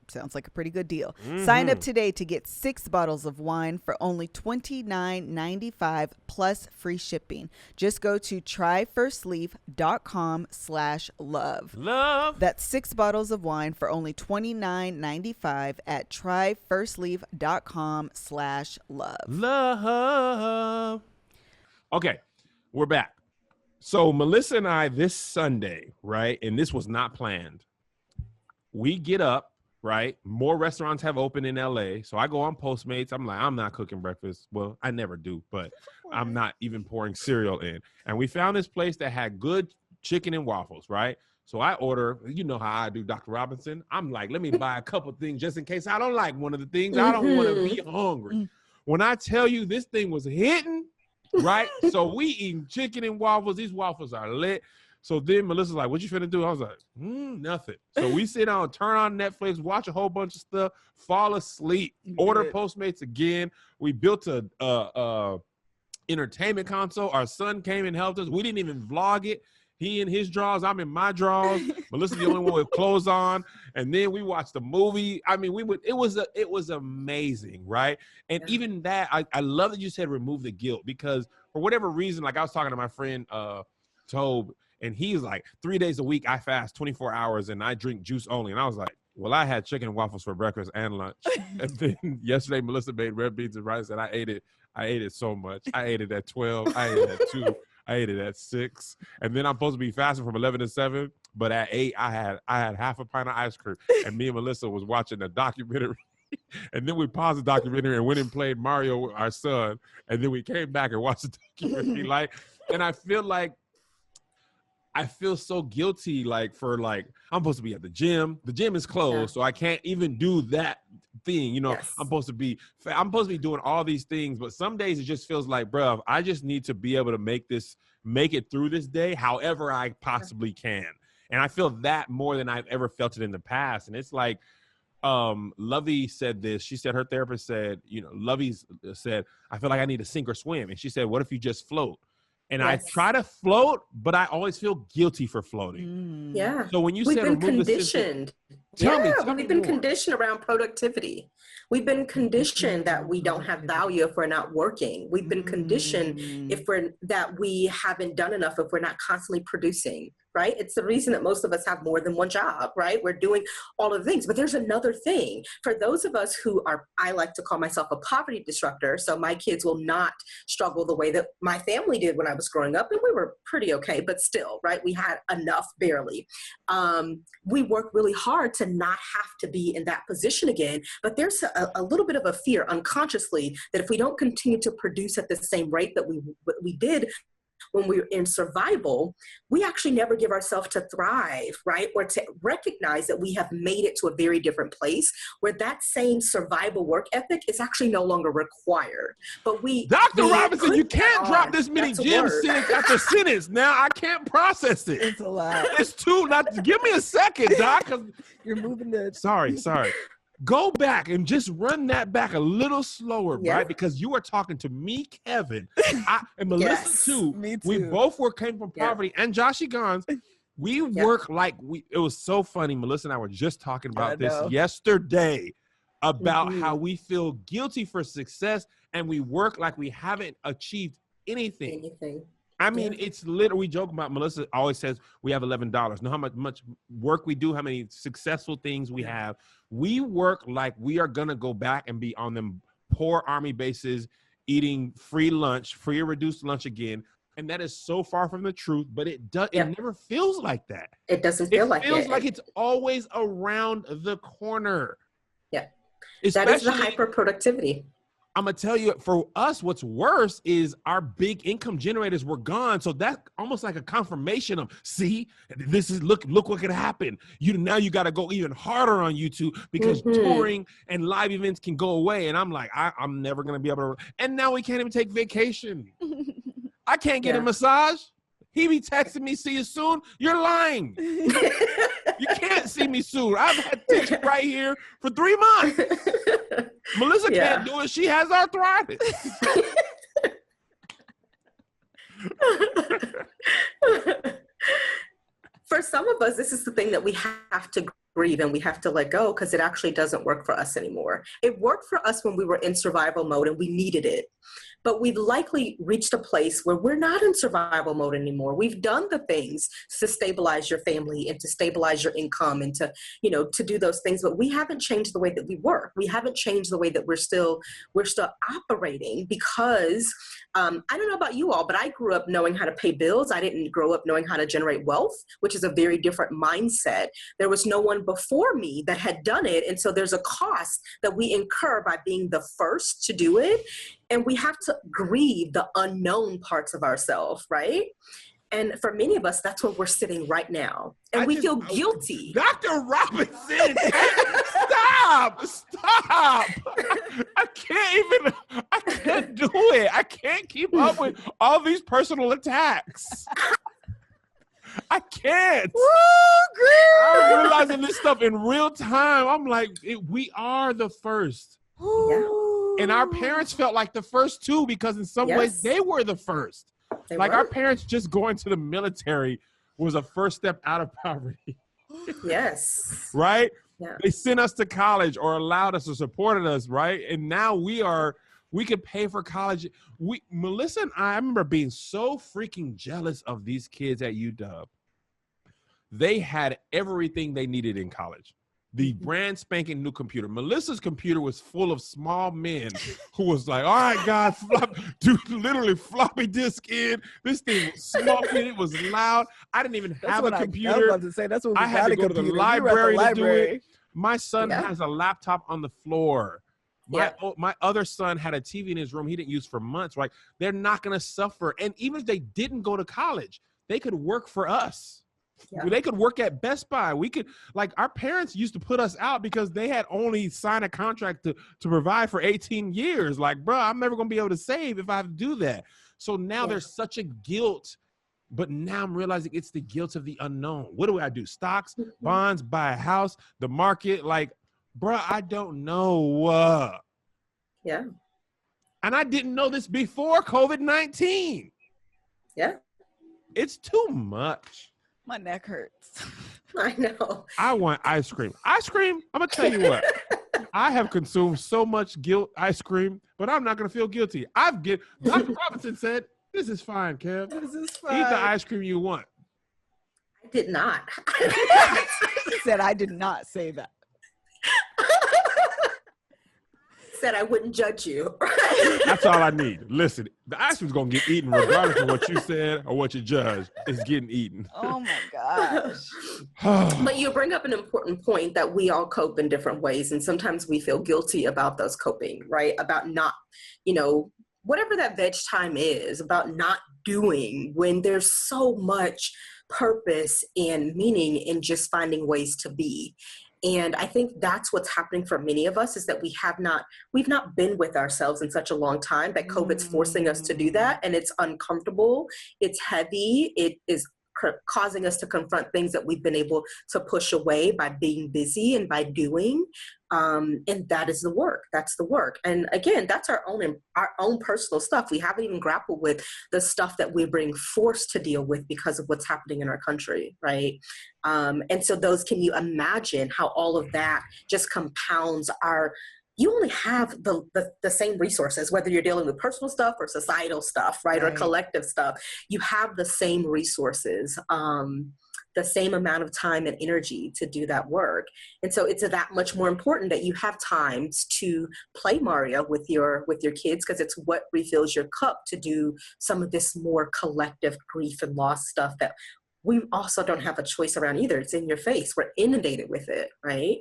Sounds like a pretty good deal. Sign up today to get 6 bottles of wine for only $29.95 plus free shipping. Just go to tryfirstleaf.com/love. Love. That's 6 bottles of wine for only $29.95 at tryfirstleaf.com/love. Love. Okay, we're back. So Melissa and I this Sunday, right? And this was not planned. We get up, right? More restaurants have opened in LA. So I go on Postmates. I'm like, I'm not cooking breakfast. Well, I never do, but I'm not even pouring cereal in. And we found this place that had good chicken and waffles, right? So I order, you know how I do, Dr. Robinson. I'm like, let me buy a couple things just in case I don't like one of the things. I don't want to be hungry. When I tell you this thing was hitting, right? So we eating chicken and waffles. These waffles are lit. So then Melissa's like, what you finna do? I was like, nothing. So we sit down, turn on Netflix, watch a whole bunch of stuff, fall asleep, order Postmates again. We built a entertainment console. Our son came and helped us. We didn't even vlog it. He in his drawers, I'm in my drawers. Melissa's the only one with clothes on. And then we watched the movie. I mean, it was amazing, right? And even that, I love that you said remove the guilt, because for whatever reason, like I was talking to my friend Tobe, and he's like, 3 days a week I fast 24 hours and I drink juice only. And I was like, well, I had chicken and waffles for breakfast and lunch. And then yesterday Melissa made red beans and rice, and I ate it so much. I ate it at 12. I ate it at 2. I ate it at 6, and then I'm supposed to be fasting from 11 to 7. But at 8, I had half a pint of ice cream, and me and Melissa was watching a documentary, and then we paused the documentary and went and played Mario with our son, and then we came back and watched the documentary. And I feel so guilty, for I'm supposed to be at the gym. The gym is closed, so I can't even do that thing. Yes. I'm supposed to be doing all these things, but some days it just feels like, bruh, I just need to be able to make it through this day however I possibly can. And I feel that more than I've ever felt it in the past. And it's like, Lovey said this. She said, her therapist said, Lovey said, I feel like I need to sink or swim. And she said, what if you just float? And yes. I try to float, but I always feel guilty for floating. Yeah. So when you we've said been conditioned. Tell me we've been conditioned around productivity. We've been conditioned that we don't have value if we're not working. We've been conditioned that we haven't done enough if we're not constantly producing, right? It's the reason that most of us have more than one job, right? We're doing all of the things. But there's another thing. For those of us who I like to call myself a poverty disruptor, so my kids will not struggle the way that my family did when I was growing up, and we were pretty okay, but still, right? We had enough, barely. We work really hard to not have to be in that position again, but there's a little bit of a fear unconsciously that if we don't continue to produce at the same rate that we did, when we're in survival, we actually never give ourselves to thrive, right? Or to recognize that we have made it to a very different place where that same survival work ethic is actually no longer required. But Dr. Robinson, you can't drop this many gem sentence after sentence. Now I can't process it. It's a lot. It's too, give me a second, Doc. 'Cause you're moving the. Sorry. Go back and just run that back a little slower, right? Because you are talking to me, Kevin, and Melissa too. Me too. We both came from poverty, and Joshy Gons. We work like it was so funny. Melissa and I were just talking about this yesterday about how we feel guilty for success and we work like we haven't achieved anything. I mean, it's literally, we joke about, Melissa always says we have $11. Know how much work we do, how many successful things we have. We work like we are going to go back and be on them poor army bases, eating free lunch, free or reduced lunch again. And that is so far from the truth, but it never feels like that. It doesn't feel like it. It feels like it's always around the corner. Yeah. Especially, that is the hyper productivity. I'm going to tell you, for us, what's worse is our big income generators were gone. So that's almost like a confirmation of, see, this is, look what could happen. Now you got to go even harder on YouTube because touring and live events can go away. And I'm like, I'm never going to be able to. And now we can't even take vacation. I can't get a massage. He be texting me, see you soon. You're lying. You can't see me soon. I've had tips right here for 3 months. Melissa can't do it. She has arthritis. For some of us, this is the thing that we have to grieve and we have to let go because it actually doesn't work for us anymore. It worked for us when we were in survival mode and we needed it. But we've likely reached a place where we're not in survival mode anymore. We've done the things to stabilize your family and to stabilize your income and to do those things. But we haven't changed the way that we work. We haven't changed the way that we're still operating because I don't know about you all, but I grew up knowing how to pay bills. I didn't grow up knowing how to generate wealth, which is a very different mindset. There was no one before me that had done it. And so there's a cost that we incur by being the first to do it. And we have to grieve the unknown parts of ourselves, right? And for many of us, that's where we're sitting right now. And we feel guilty. Dr. Robinson, stop. I can't do it. I can't keep up with all these personal attacks. I can't. I'm realizing this stuff in real time. I'm like, we are the first. And our parents felt like the first too, because in some ways they were the first. Our parents just going to the military was a first step out of poverty. Yes. Right? Yeah. They sent us to college or allowed us or supported us, right? And now we could pay for college. Melissa and I remember being so freaking jealous of these kids at UW. They had everything they needed in college. The brand spanking new computer. Melissa's computer was full of small men who was like, all right, guys, literally floppy disk in. This thing was smoking. It was loud. I didn't even have a computer. I was about to say, that's what I had to go to the library to do it. My son has a laptop on the floor. My other son had a TV in his room he didn't use for months. Right? They're not going to suffer. And even if they didn't go to college, they could work for us. Yeah. They could work at Best Buy. We could, our parents used to put us out because they had only signed a contract to provide for 18 years. Like, bro, I'm never going to be able to save if I have to do that. So now there's such a guilt, but now I'm realizing it's the guilt of the unknown. What do I do? Stocks, bonds, buy a house, the market. Bro, I don't know. Yeah. And I didn't know this before COVID-19. Yeah. It's too much. My neck hurts. I know. I want ice cream. Ice cream, I'm going to tell you what. I have consumed so much ice cream, but I'm not going to feel guilty. Dr. Robinson said, this is fine, Kev. This is fine. Eat the ice cream you want. I did not. He said, I did not say that. Said I wouldn't judge you. That's all I need. Listen, the ice cream's gonna get eaten regardless of what you said or what you judged. It's getting eaten. Oh my gosh. But you bring up an important point that we all cope in different ways, and sometimes we feel guilty about those coping, right? About not, whatever that veg time is, about not doing when there's so much purpose and meaning in just finding ways to be. And I think that's what's happening for many of us, is that we've not been with ourselves in such a long time that COVID's forcing us to do that. And it's uncomfortable, it's heavy, it is causing us to confront things that we've been able to push away by being busy and by doing. And that is the work. That's the work. And again, that's our own personal stuff. We haven't even grappled with the stuff that we're being forced to deal with because of what's happening in our country, right? And so can you imagine how all of that just compounds you only have the same resources, whether you're dealing with personal stuff or societal stuff, right? Or collective stuff. You have the same resources, the same amount of time and energy to do that work. And so it's that much more important that you have times to play Mario with your kids, because it's what refills your cup to do some of this more collective grief and loss stuff that we also don't have a choice around either. It's in your face. We're inundated with it, right?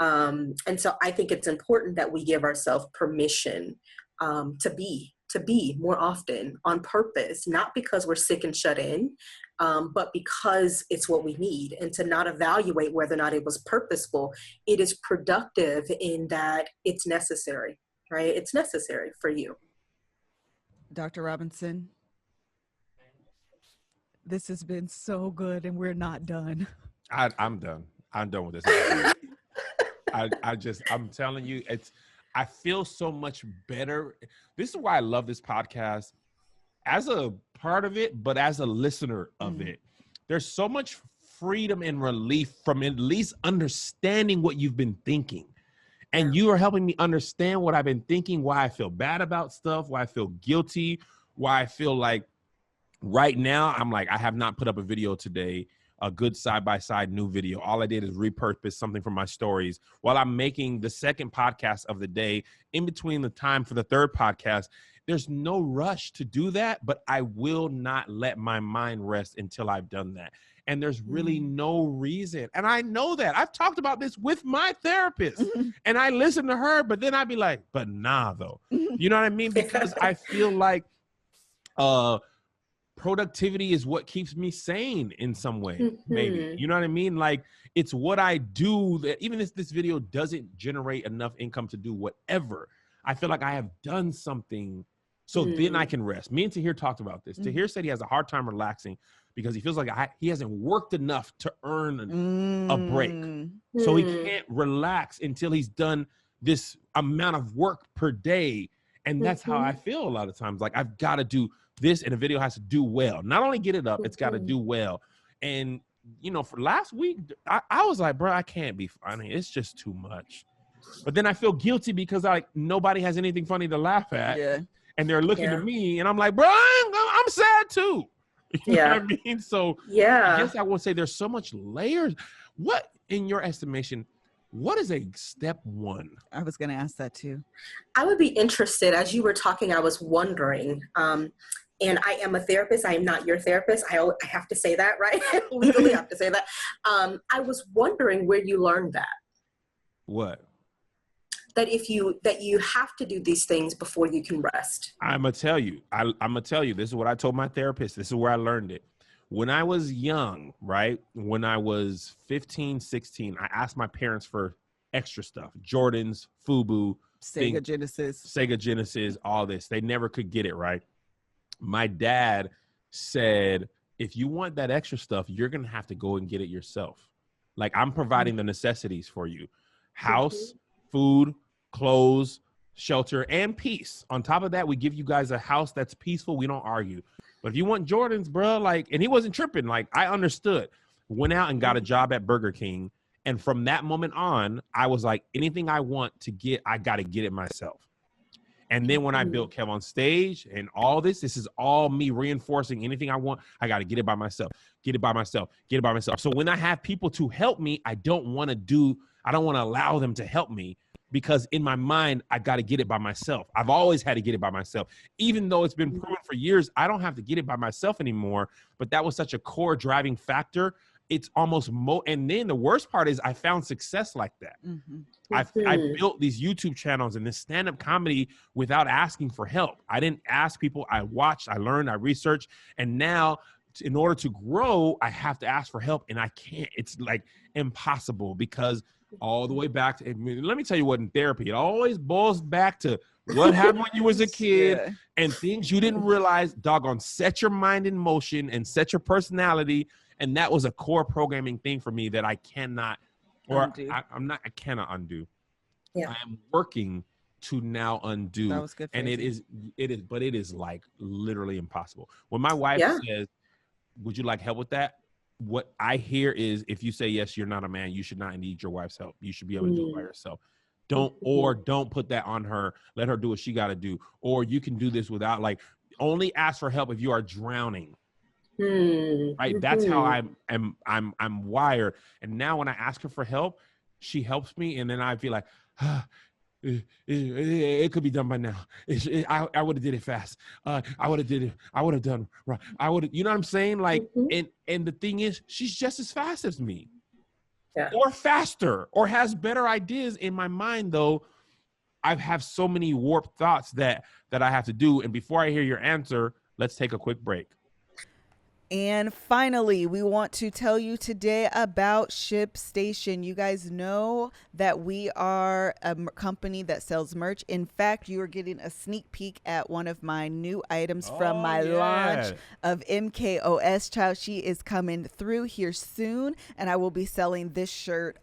And so I think it's important that we give ourselves permission to be more often on purpose, not because we're sick and shut in, but because it's what we need, and to not evaluate whether or not it was purposeful. It is productive in that it's necessary, right? It's necessary for you. Dr. Robinson, this has been so good, and we're not done. I'm done. I'm done with this. I'm telling you, I feel so much better. This is why I love this podcast as a part of it, but as a listener of it. There's so much freedom and relief from at least understanding what you've been thinking. And you are helping me understand what I've been thinking, why I feel bad about stuff, why I feel guilty, why I feel like right now, I'm like, I have not put up a video today, a good side-by-side new video. All I did is repurpose something from my stories while I'm making the second podcast of the day. In between the time for the third podcast, there's no rush to do that, but I will not let my mind rest until I've done that. And there's really no reason. And I know that. I've talked about this with my therapist and I listen to her, but then I'd be like, but nah, though. You know what I mean? Because I feel like productivity is what keeps me sane in some way, maybe. You know what I mean? Like, it's what I do that even if this video doesn't generate enough income to do whatever, I feel like I have done something so then I can rest. Me and Tahir talked about this. Tahir said he has a hard time relaxing because he feels like he hasn't worked enough to earn a break. So he can't relax until he's done this amount of work per day. And that's how I feel a lot of times. Like, I've got to do this, and a video has to do well. Not only get it up, it's got to do well. And, you know, for last week, I was like, bro, I can't be funny. It's just too much. But then I feel guilty because like nobody has anything funny to laugh at. Yeah. And they're looking at me, and I'm like, bro, I'm sad too. You know what I mean? So I guess I would say there's so much layers. What, in your estimation, what is a step one? I was going to ask that too. I would be interested, as you were talking, I was wondering, and I am a therapist. I am not your therapist. I have to say that, right? Legally have to say that. I was wondering where you learned that. What? That you have to do these things before you can rest. I'm going to tell you. I'm going to tell you. This is what I told my therapist. This is where I learned it. When I was young, right? When I was 15, 16, I asked my parents for extra stuff. Jordans, FUBU, Sega Genesis, all this. They never could get it, right? My dad said, if you want that extra stuff, you're going to have to go and get it yourself. Like, I'm providing the necessities for you. House, food, clothes, shelter, and peace. On top of that, we give you guys a house that's peaceful. We don't argue. But if you want Jordans, bro, like, and he wasn't tripping. Like, I understood. Went out and got a job at Burger King. And from that moment on, I was like, anything I want to get, I got to get it myself. And then when I built Kev on Stage and all this is all me reinforcing anything I want. I got to get it by myself, get it by myself, get it by myself. So when I have people to help me, I don't want to allow them to help me because in my mind, I got to get it by myself. I've always had to get it by myself. Even though it's been proven for years, I don't have to get it by myself anymore. But that was such a core driving factor. it's almost and then the worst part is I found success like that. I built these YouTube channels and this stand-up comedy without asking for help. I didn't ask people. I watched, I learned, I researched, and now in order to grow, I have to ask for help, and I can't. It's like impossible because all the way back to, let me tell you what, in therapy, it always boils back to what happened when you was a kid and things you didn't realize. Doggone, set your mind in motion and set your personality. And that was a core programming thing for me that I cannot, or I cannot undo. Yeah. I am working to now undo. That was good. And it is, but it is like literally impossible. When my wife says, would you like help with that? What I hear is, if you say yes, you're not a man. You should not need your wife's help. You should be able to do it by yourself. Don't put that on her. Let her do what she got to do. Or you can do this without, like, only ask for help if you are drowning. Right. That's how I'm wired. And now when I ask her for help, she helps me. And then I feel like, it could be done by now. I would have did it fast. I would have did it. I would have done right. I would have, you know what I'm saying? Like, and the thing is, she's just as fast as me, or faster, or has better ideas. In my mind, though, I have so many warped thoughts that I have to do. And before I hear your answer, let's take a quick break. And finally, we want to tell you today about ShipStation. You guys know that we are a company that sells merch. In fact, you are getting a sneak peek at one of my new items from my launch of MKOS. Child, she is coming through here soon, and I will be selling this shirt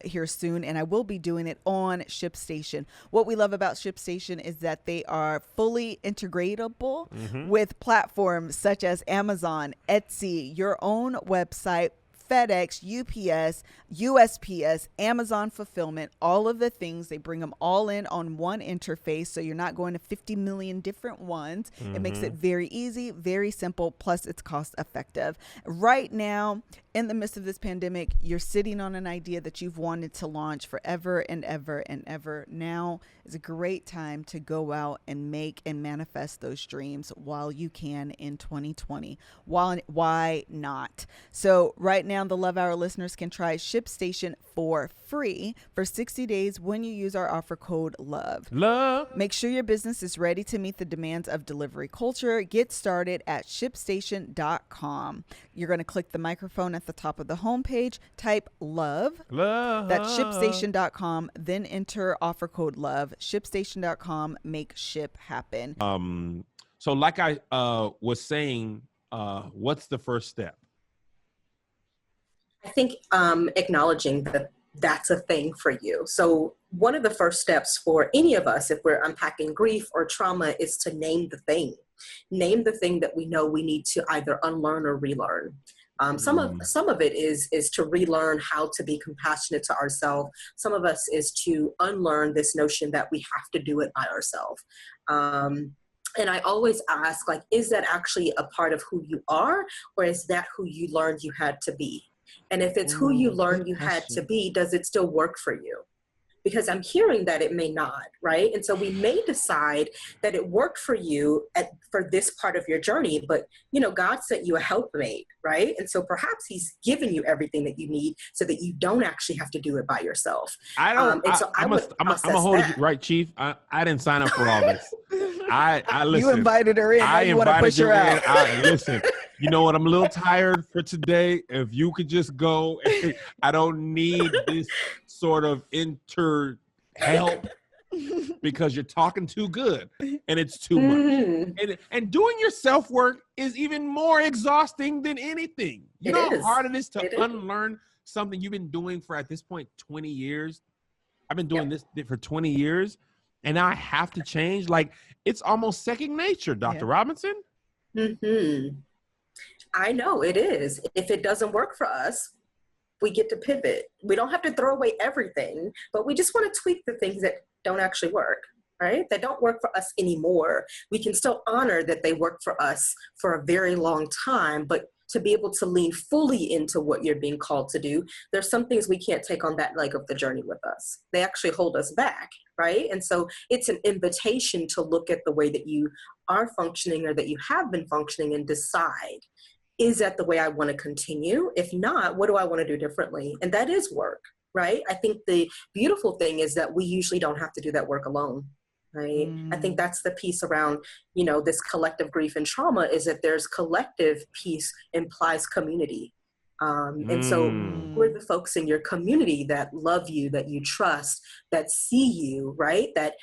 here soon, and I will be doing it on ShipStation. What we love about ShipStation is that they are fully integratable with platforms such as Amazon, Etsy, your own website, FedEx, UPS, USPS, Amazon fulfillment, all of the things. They bring them all in on one interface, so you're not going to 50 million different ones. It makes it very easy, very simple, plus it's cost effective. Right now, in the midst of this pandemic, you're sitting on an idea that you've wanted to launch forever and ever and ever. Now is a great time to go out and make and manifest those dreams while you can in 2020. Why not? So right now, the Love Hour listeners can try ShipStation for free for 60 days when you use our offer code LOVE. Make sure your business is ready to meet the demands of delivery culture. Get started at ShipStation.com. You're going to click the microphone at the top of the homepage, type LOVE. That's ShipStation.com. Then enter offer code LOVE. ShipStation.com. Make ship happen. So like I was saying, what's the first step? I think acknowledging that that's a thing for you. So one of the first steps for any of us, if we're unpacking grief or trauma, is to name the thing. Name the thing that we know we need to either unlearn or relearn. Some of it is to relearn how to be compassionate to ourselves. Some of us is to unlearn this notion that we have to do it by ourselves. And I always ask, like, is that actually a part of who you are, or is that who you learned you had to be? And if it's who you learned you had to be, does it still work for you? Because I'm hearing that it may not, right? And so we may decide that it worked for you for this part of your journey, but God sent you a helpmate, right? And so perhaps He's given you everything that you need so that you don't actually have to do it by yourself. I'm gonna hold you right, Chief. I didn't sign up for all this. I listen. You invited her in. Now you want to push her out. Listen. You know what? I'm a little tired for today. If you could just go, I don't need this sort of help because you're talking too good and it's too much. And doing your self-work is even more exhausting than anything. You know how hard it is to unlearn something you've been doing for, at this point, 20 years. I've been doing this for 20 years and now I have to change. Like, it's almost second nature, Dr. Robinson. I know it is. If it doesn't work for us, we get to pivot. We don't have to throw away everything, but we just want to tweak the things that don't actually work, right? That don't work for us anymore. We can still honor that they work for us for a very long time, but to be able to lean fully into what you're being called to do, there's some things we can't take on that leg of the journey with us. They actually hold us back, right? And so it's an invitation to look at the way that you are functioning or that you have been functioning and decide, is that the way I want to continue? If not, what do I want to do differently? And that is work, right? I think the beautiful thing is that we usually don't have to do that work alone, right? I think that's the piece around, this collective grief and trauma, is that there's collective piece implies community. And so who are the folks in your community that love you, that you trust, that see you, right? That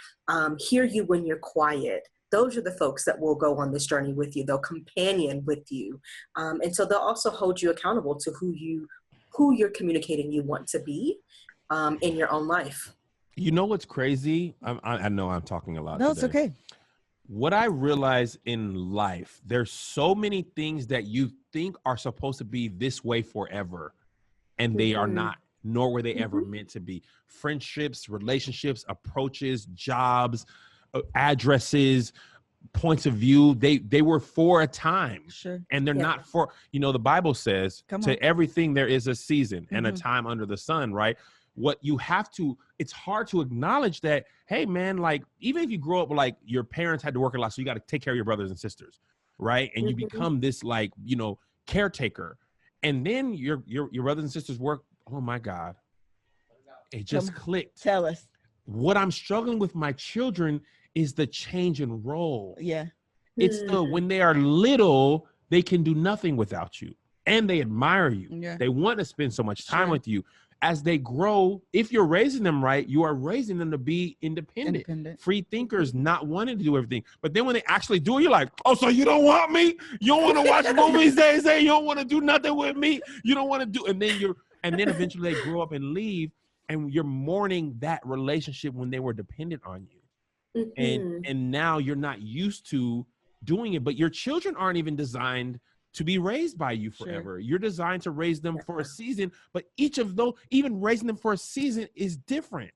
hear you when you're quiet. Those are the folks that will go on this journey with you. They'll companion with you. And so they'll also hold you accountable to who you're communicating you want to be in your own life. You know what's crazy? I know I'm talking a lot No, today. it's okay. What I realize in life, there's so many things that you think are supposed to be this way forever, and they are not, nor were they ever meant to be. Friendships, relationships, approaches, jobs, addresses, points of view, they were for a time. Sure. And they're not for, the Bible says to everything there is a season and a time under the sun, right? What you have to, it's hard to acknowledge that, hey man, like even if you grow up like your parents had to work a lot, so you got to take care of your brothers and sisters, right? And you become this like, caretaker. And then your brothers and sisters work, oh my God, it just clicked. Tell us. What I'm struggling with my children is the change in role. Yeah. It's when they are little, they can do nothing without you and they admire you. Yeah. They want to spend so much time with you. As they grow, if you're raising them right, you are raising them to be independent. Free thinkers, not wanting to do everything. But then when they actually do it, you're like, oh, so you don't want me? You don't want to watch movies, they say you don't want to do nothing with me. You don't want to do, and then eventually they grow up and leave, and you're mourning that relationship when they were dependent on you. And now you're not used to doing it, but your children aren't even designed to be raised by you forever. Sure. You're designed to raise them for a season, but each of those, even raising them for a season is different.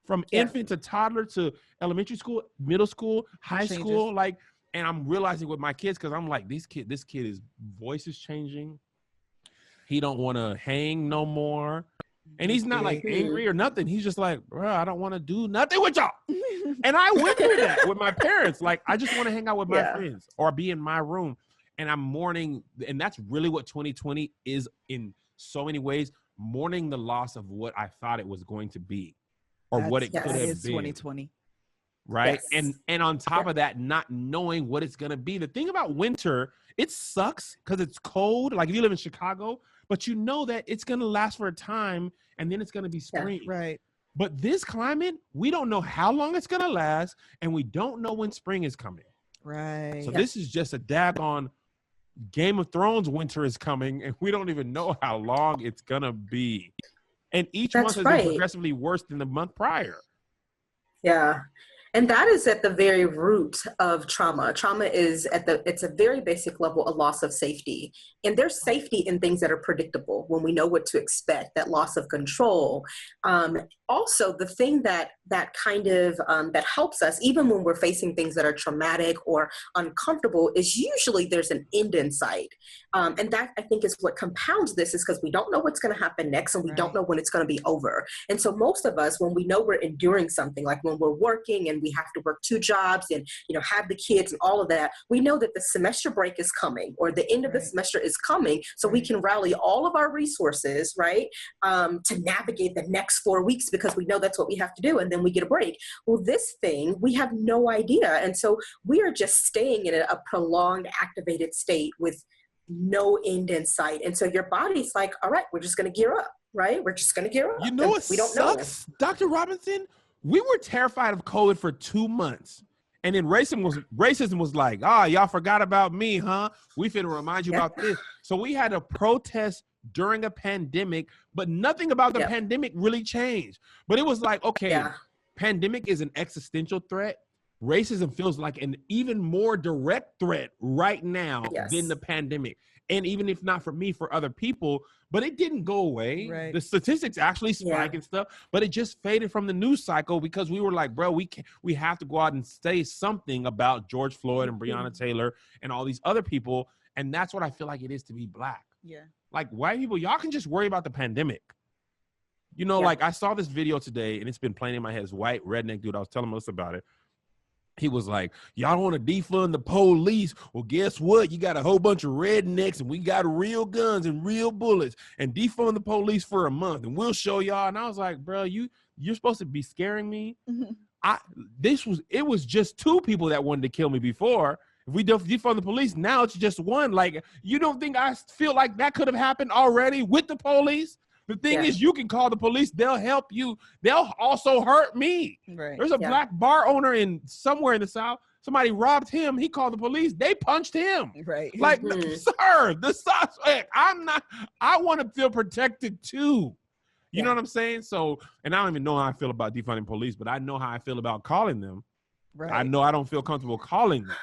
From infant to toddler to elementary school, middle school, high school, like, and I'm realizing with my kids, because I'm like, this kid, his voice is changing. He don't want to hang no more. And he's not like angry or nothing. He's just like, bro, I don't want to do nothing with y'all. And I went through that with my parents. Like, I just want to hang out with my friends or be in my room. And I'm mourning, and that's really what 2020 is in so many ways, mourning the loss of what I thought it was going to be or what it could have been. 2020. Right? Yes. And on top of that, not knowing what it's going to be. The thing about winter, it sucks because it's cold. Like if you live in Chicago, but you know that it's going to last for a time and then it's going to be spring. Yeah, right. But this climate, we don't know how long it's going to last and we don't know when spring is coming. Right. So this is just a daggone Game of Thrones winter is coming and we don't even know how long it's going to be. And each month has been progressively worse than the month prior. Yeah. And that is at the very root of trauma. Trauma is it's a very basic level, a loss of safety. And there's safety in things that are predictable when we know what to expect, that loss of control. Also, the thing that kind of, that helps us, even when we're facing things that are traumatic or uncomfortable, is usually there's an end in sight. And that, I think, is what compounds this, is because we don't know what's going to happen next and we don't know when it's going to be over. And so most of us, when we know we're enduring something, like when we're working and we have to work 2 jobs and, have the kids and all of that, we know that the semester break is coming or the end of the semester is coming. So we can rally all of our resources, right, to navigate the next 4 weeks, because we know that's what we have to do. And then we get a break. Well, this thing, we have no idea. And so we are just staying in a prolonged activated state with no end in sight. And so your body's like, all right, we're just going to gear up, right? We're just going to gear up. You know what sucks, Dr. Robinson? We were terrified of COVID for 2 months. And then racism was like, y'all forgot about me, huh? We finna remind you about this. So we had a protest during a pandemic, but nothing about the pandemic really changed. But it was like, okay, pandemic is an existential threat. Racism feels like an even more direct threat right now than the pandemic. And even if not for me, for other people, but it didn't go away. Right. The statistics actually spike and stuff, but it just faded from the news cycle because we were like, bro, we have to go out and say something about George Floyd and Breonna Taylor and all these other people. And that's what I feel like it is to be Black. Yeah. Like white people, y'all can just worry about the pandemic. Like I saw this video today and it's been playing in my head. This white redneck dude, I was telling Melissa about it. he was like, y'all want to defund the police? Well, guess what? You got a whole bunch of rednecks and we got real guns and real bullets, and defund the police for a month and we'll show y'all. And I was like, bro, you're supposed to be scaring me. It was just 2 people that wanted to kill me before. If we defund the police, now it's just 1. Like, you don't think I feel like that could have happened already with the police? The thing is, you can call the police. They'll help you. They'll also hurt me. Right. There's a black bar owner somewhere in the South. Somebody robbed him. He called the police. They punched him. Right. Like, sir, the suspect. I want to feel protected too. You know what I'm saying? So, and I don't even know how I feel about defunding police, but I know how I feel about calling them. Right. I know I don't feel comfortable calling them.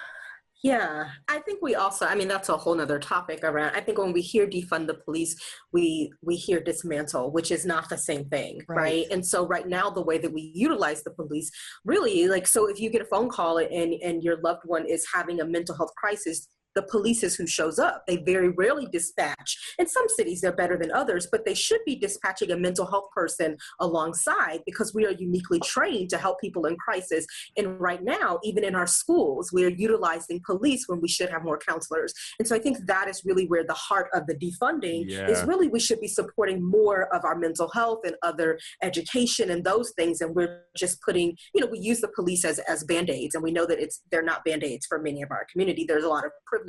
Yeah, I think we also, I mean, that's a whole nother topic around. I think when we hear defund the police, we hear dismantle, which is not the same thing, right? And so right now, the way that we utilize the police, really, like, so if you get a phone call and your loved one is having a mental health crisis, the police is who shows up. They very rarely dispatch. In some cities, they're better than others, but they should be dispatching a mental health person alongside, because we are uniquely trained to help people in crisis. And right now, even in our schools, we are utilizing police when we should have more counselors. And so I think that is really where the heart of the defunding is. Really, we should be supporting more of our mental health and other education and those things. And we're just putting, we use the police as Band-Aids, and we know that they're not Band-Aids for many of our community. There's a lot of privilege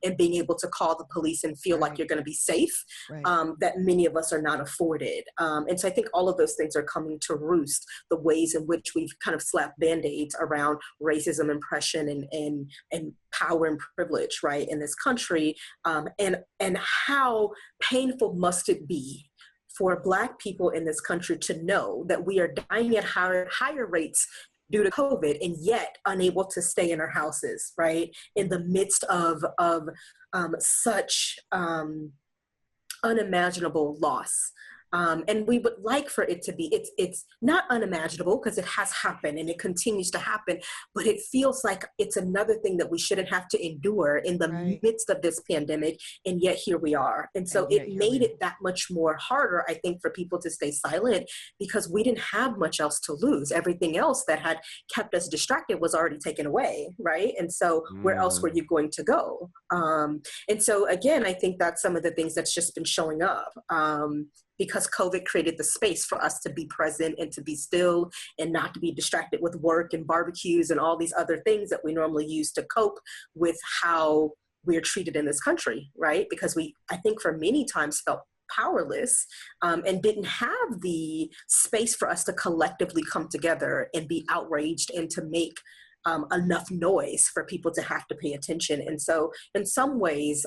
in being able to call the police and feel like you're going to be safe, that many of us are not afforded. And so I think all of those things are coming to roost, the ways in which we've kind of slapped Band-Aids around racism, oppression, and power and privilege, right, in this country. And how painful must it be for Black people in this country to know that we are dying at higher rates due to COVID, and yet unable to stay in our houses, right? In the midst of such unimaginable loss. And we would like for it to be, it's not unimaginable because it has happened and it continues to happen, but it feels like it's another thing that we shouldn't have to endure in the midst of this pandemic. And yet here we are. And so it made it that much more harder, I think, for people to stay silent, because we didn't have much else to lose. Everything else that had kept us distracted was already taken away, right? And so where else were you going to go? And so again, I think that's some of the things that's just been showing up. Because COVID created the space for us to be present and to be still and not to be distracted with work and barbecues and all these other things that we normally use to cope with how we're treated in this country, right? Because we, I think for many times, felt powerless and didn't have the space for us to collectively come together and be outraged and to make enough noise for people to have to pay attention. And so in some ways,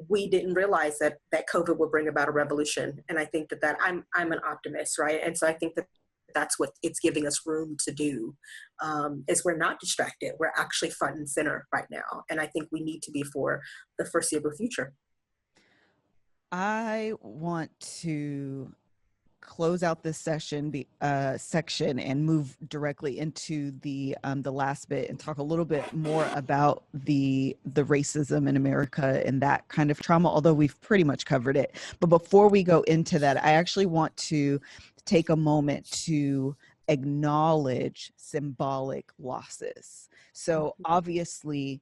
we didn't realize that COVID would bring about a revolution. And I think that I'm an optimist, right? And so I think that that's what it's giving us room to do, is we're not distracted. We're actually front and center right now. And I think we need to be for the foreseeable future. I want to close out this section and move directly into the last bit and talk a little bit more about the racism in America and that kind of trauma, although we've pretty much covered it. But before we go into that, I actually want to take a moment to acknowledge symbolic losses. So obviously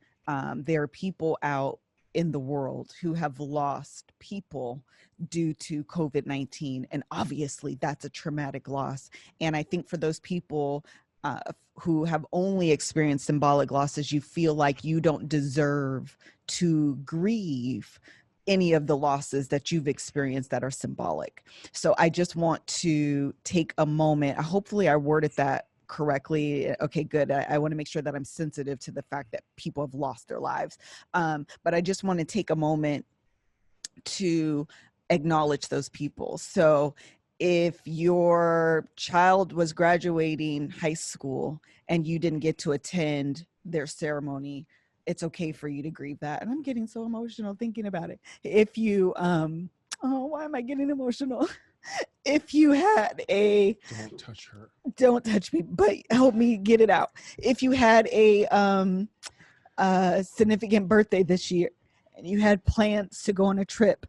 there are people out in the world who have lost people due to COVID-19. And obviously that's a traumatic loss. And I think for those people who have only experienced symbolic losses, you feel like you don't deserve to grieve any of the losses that you've experienced that are symbolic. So I just want to take a moment. Hopefully I worded that correctly. Okay, good. I want to make sure that I'm sensitive to the fact that people have lost their lives. But I just want to take a moment to acknowledge those people. So if your child was graduating high school and you didn't get to attend their ceremony, it's okay for you to grieve that. And I'm getting so emotional thinking about it. If you, why am I getting emotional? If you had don't touch her. Don't touch me, but help me get it out. If you had a significant birthday this year and you had plans to go on a trip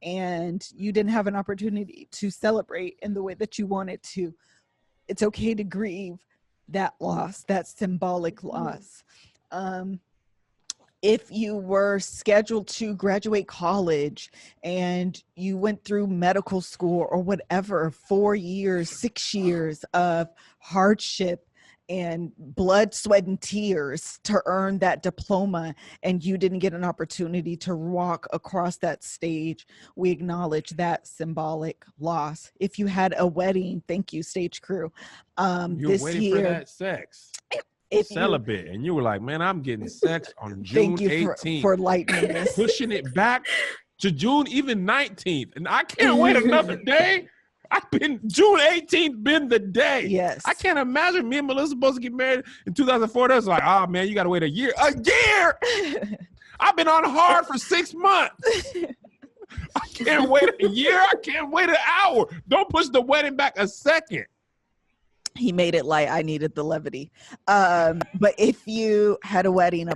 and you didn't have an opportunity to celebrate in the way that you wanted to, it's okay to grieve that loss, that symbolic loss. If you were scheduled to graduate college and you went through medical school or whatever, 4 years, 6 years of hardship and blood, sweat, and tears to earn that diploma, and you didn't get an opportunity to walk across that stage, we acknowledge that symbolic loss. If you had a wedding, thank you, stage crew. You're this waiting year, for that sex. if Celibate, and you were like, man, I'm getting sex on June thank you 18th. for lightening this. Pushing it back to June even 19th. And I can't wait another day. June 18th been the day. Yes. I can't imagine me and Melissa supposed to get married in 2004. That's like, oh man, you got to wait a year. A year! I've been on hard for 6 months. I can't wait a year. I can't wait an hour. Don't push the wedding back a second. He made it light. I needed the levity. But if you had a wedding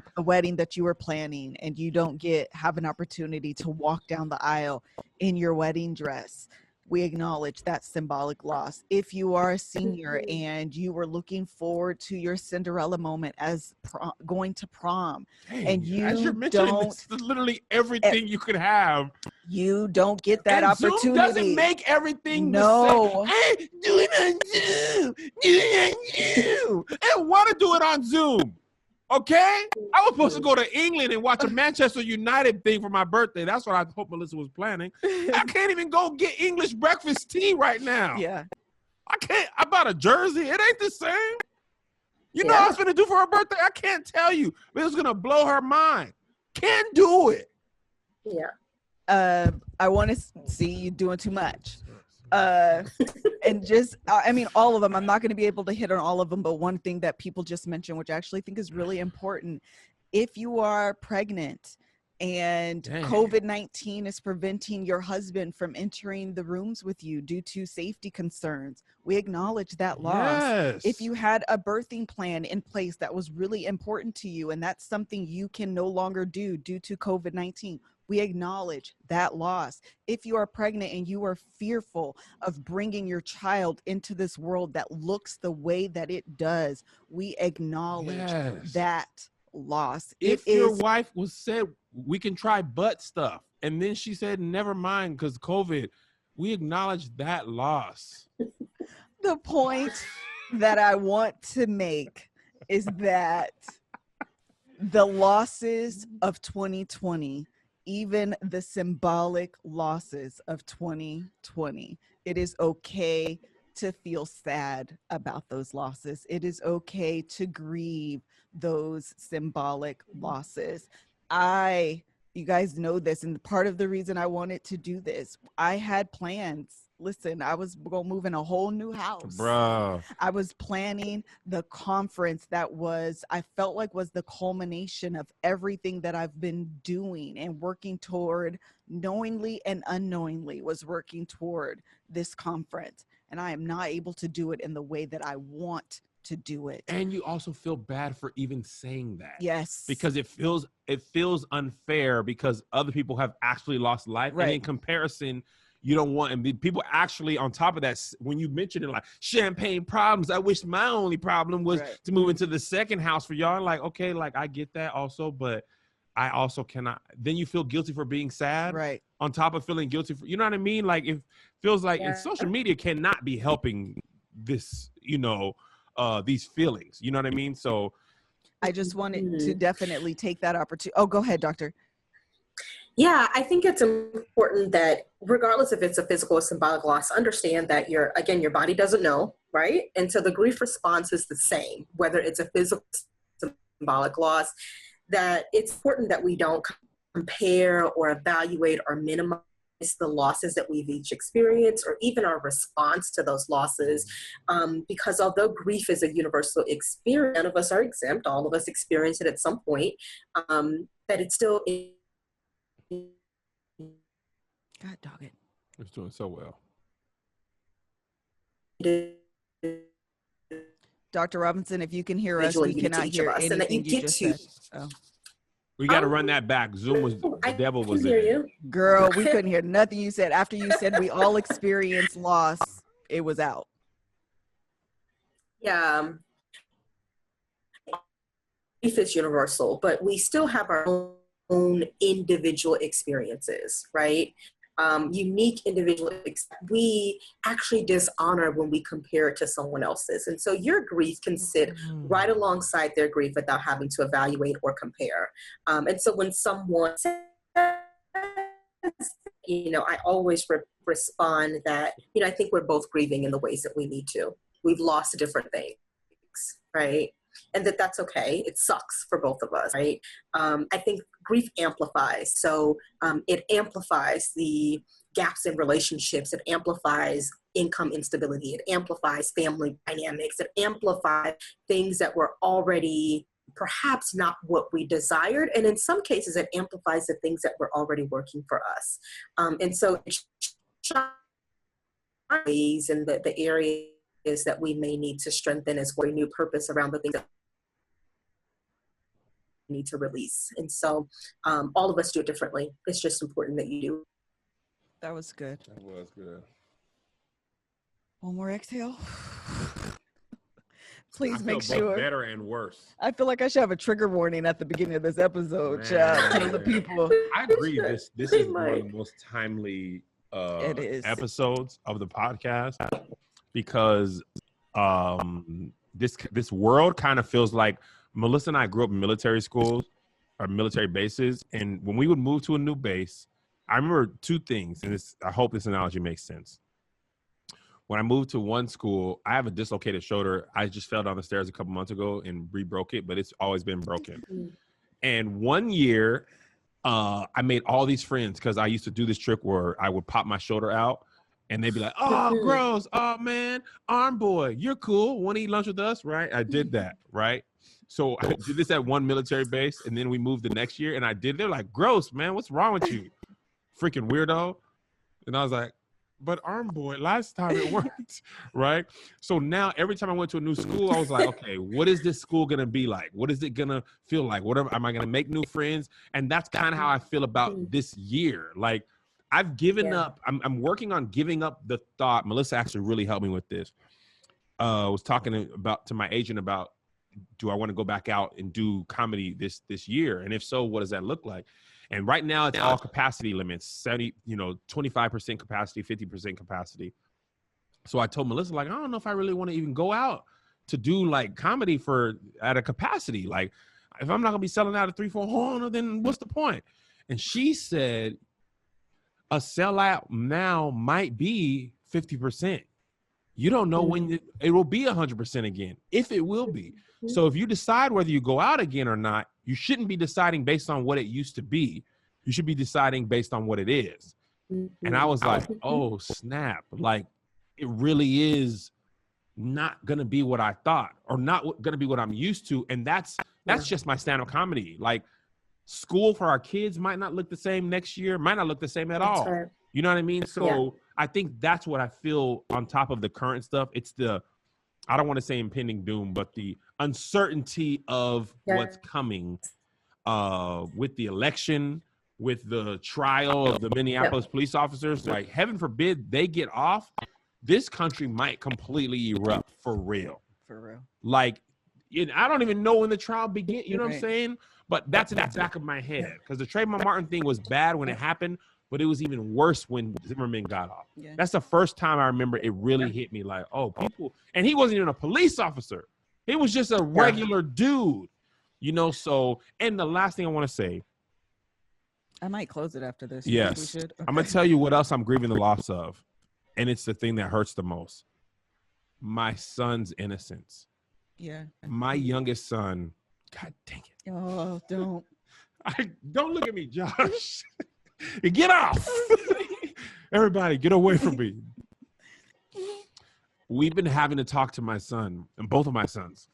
that you were planning and you don't have an opportunity to walk down the aisle in your wedding dress, we acknowledge that symbolic loss. If you are a senior and you were looking forward to your Cinderella moment as going to prom, Dang, and you as you're mentioning, this is literally everything you could have. You don't get that and opportunity. Zoom doesn't make everything no. the same. Hey, do it on Zoom. Do it on Zoom. I want to do it on Zoom. Okay? I was supposed to go to England and watch a Manchester United thing for my birthday. That's what I hope Melissa was planning. I can't even go get English breakfast tea right now. Yeah. I can't. I bought a jersey. It ain't the same. You know what I was going to do for her birthday? I can't tell you. But it's going to blow her mind. Can't do it. Yeah. I want to see you doing too much. And just, I mean, all of them, I'm not going to be able to hit on all of them, but one thing that people just mentioned, which I actually think is really important, if you are pregnant and COVID-19 is preventing your husband from entering the rooms with you due to safety concerns, we acknowledge that loss. Yes. If you had a birthing plan in place that was really important to you and that's something you can no longer do due to COVID-19, we acknowledge that loss. If you are pregnant and you are fearful of bringing your child into this world that looks the way that it does, we acknowledge that loss. If your wife said, we can try butt stuff, and then she said, never mind, because COVID, we acknowledge that loss. The point that I want to make is that the losses of 2020, even the symbolic losses of 2020, it is okay to feel sad about those losses. It is okay to grieve those symbolic losses. You guys know this, and part of the reason I wanted to do this, I had plans. Listen, I was going to move in a whole new house. Bruh. I was planning the conference that I felt like was the culmination of everything that I've been doing and working toward, knowingly and unknowingly was working toward this conference. And I am not able to do it in the way that I want to do it. And you also feel bad for even saying that. Yes. Because it feels unfair because other people have actually lost life. Right. And in comparison, you don't want, and people actually on top of that, when you mention it like champagne problems, I wish my only problem was to move into the second house for y'all. Like, okay, like I get that also, but I also cannot, then you feel guilty for being sad. Right. On top of feeling guilty for, you know what I mean? Like it feels like and social media cannot be helping this, these feelings, you know what I mean? So I just wanted to definitely take that opportunity. Oh, go ahead, doctor. Yeah, I think it's important that regardless if it's a physical or symbolic loss, understand that your body doesn't know, right? And so the grief response is the same, whether it's a physical symbolic loss, that it's important that we don't compare or evaluate or minimize the losses that we've each experienced or even our response to those losses. Because although grief is a universal experience, none of us are exempt, all of us experience it at some point, that it's still God dog it. It's doing so well. Dr. Robinson, if you can hear us, we cannot hear anything you just said. Oh. We got to run that back. Zoom was, the devil was in you. Girl, we couldn't hear nothing you said. After you said we all experience loss, it was out. Yeah. is universal, but we still have our own individual experiences, right? Unique individual. We actually dishonor when we compare it to someone else's. And so your grief can sit right alongside their grief without having to evaluate or compare. And so when someone says, I always respond that, I think we're both grieving in the ways that we need to. We've lost different things, right? And that's okay. It sucks for both of us, right? I think grief amplifies. So it amplifies the gaps in relationships. It amplifies income instability. It amplifies family dynamics. It amplifies things that were already perhaps not what we desired. And in some cases, it amplifies the things that were already working for us. And so it shines in the areas that we may need to strengthen as well, a new purpose around the things that we need to release. And so all of us do it differently. It's just important that you do. That was good. That was good. One more exhale. Please make both sure. Better and worse. I feel like I should have a trigger warning at the beginning of this episode, Man. child. Tell the people. I agree. This is one of the most timely It is. episodes of the podcast because this world kind of feels like Melissa and I grew up in military schools or military bases, and when we would move to a new base, I remember two things, and I hope this analogy makes sense. When I moved to one school, I have a dislocated shoulder. I just fell down the stairs a couple months ago and re-broke it, but it's always been broken. And one year, I made all these friends because I used to do this trick where I would pop my shoulder out and they'd be like, oh, gross. Oh, man, arm boy, you're cool. Want to eat lunch with us, right? I did that, right? So I did this at one military base, and then we moved the next year, and I did. They're like, gross, man. What's wrong with you? Freaking weirdo. And I was like, but arm boy, last time it worked, right? So now every time I went to a new school, I was like, okay, what is this school going to be like? What is it going to feel like? Am I going to make new friends? And that's kind of how I feel about this year. Like, I've given up. I'm working on giving up the thought. Melissa actually really helped me with this. I was talking to my agent about, do I want to go back out and do comedy this year? And if so, what does that look like? And right now it's all capacity limits, 25% capacity, 50% capacity. So I told Melissa, like, I don't know if I really want to even go out to do like comedy at a capacity. Like, if I'm not gonna be selling out at 3-400, then what's the point? And she said, a sellout now might be 50%. You don't know when it will be 100% again, if it will be. So if you decide whether you go out again or not, you shouldn't be deciding based on what it used to be. You should be deciding based on what it is. And I was like, oh, snap. Like, it really is not going to be what I thought, or not going to be what I'm used to. And that's just my stand-up comedy. Like, school for our kids might not look the same next year, might not look the same at all. Right. You know what I mean? So I think that's what I feel on top of the current stuff. It's I don't want to say impending doom, but the uncertainty of what's coming with the election, with the trial of the Minneapolis police officers. Like, heaven forbid they get off, this country might completely erupt for real. For real. Like, I don't even know when the trial begins. You know what I'm saying? But that's in the back of my head, because the Trayvon Martin thing was bad when it happened, but it was even worse when Zimmerman got off. Yeah. That's the first time I remember it really hit me, like, oh, people. And he wasn't even a police officer. He was just a regular dude, so. And the last thing I want to say. I might close it after this. Yes. We should? Okay. I'm going to tell you what else I'm grieving the loss of. And it's the thing that hurts the most. My son's innocence. Yeah. My youngest son. God dang it. Oh, don't. Don't look at me, Josh. Get off. Everybody, get away from me. We've been having to talk to my son, and both of my sons,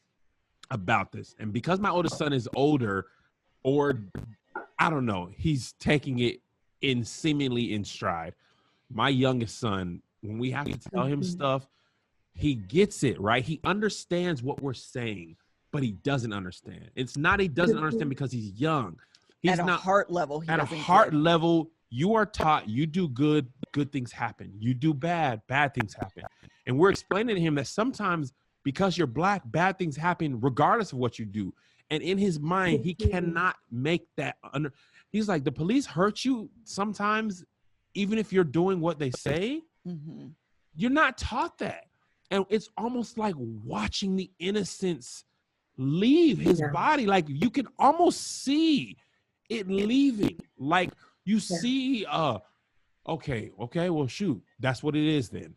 about this. And because my oldest son is older, or I don't know, he's taking it seemingly in stride. My youngest son, when we have to tell him stuff, he gets it, right? He understands what we're saying, but he doesn't understand. It's not he doesn't understand because he's young. He's at a heart level. At a heart level, you are taught you do good, good things happen. You do bad, bad things happen. And we're explaining to him that sometimes because you're Black, bad things happen regardless of what you do. And in his mind, he cannot make that under. He's like, the police hurt you sometimes, even if you're doing what they say. Mm-hmm. You're not taught that. And it's almost like watching the innocence leave his body. Like you can almost see it leaving. Like you see, okay, well, shoot, that's what it is then.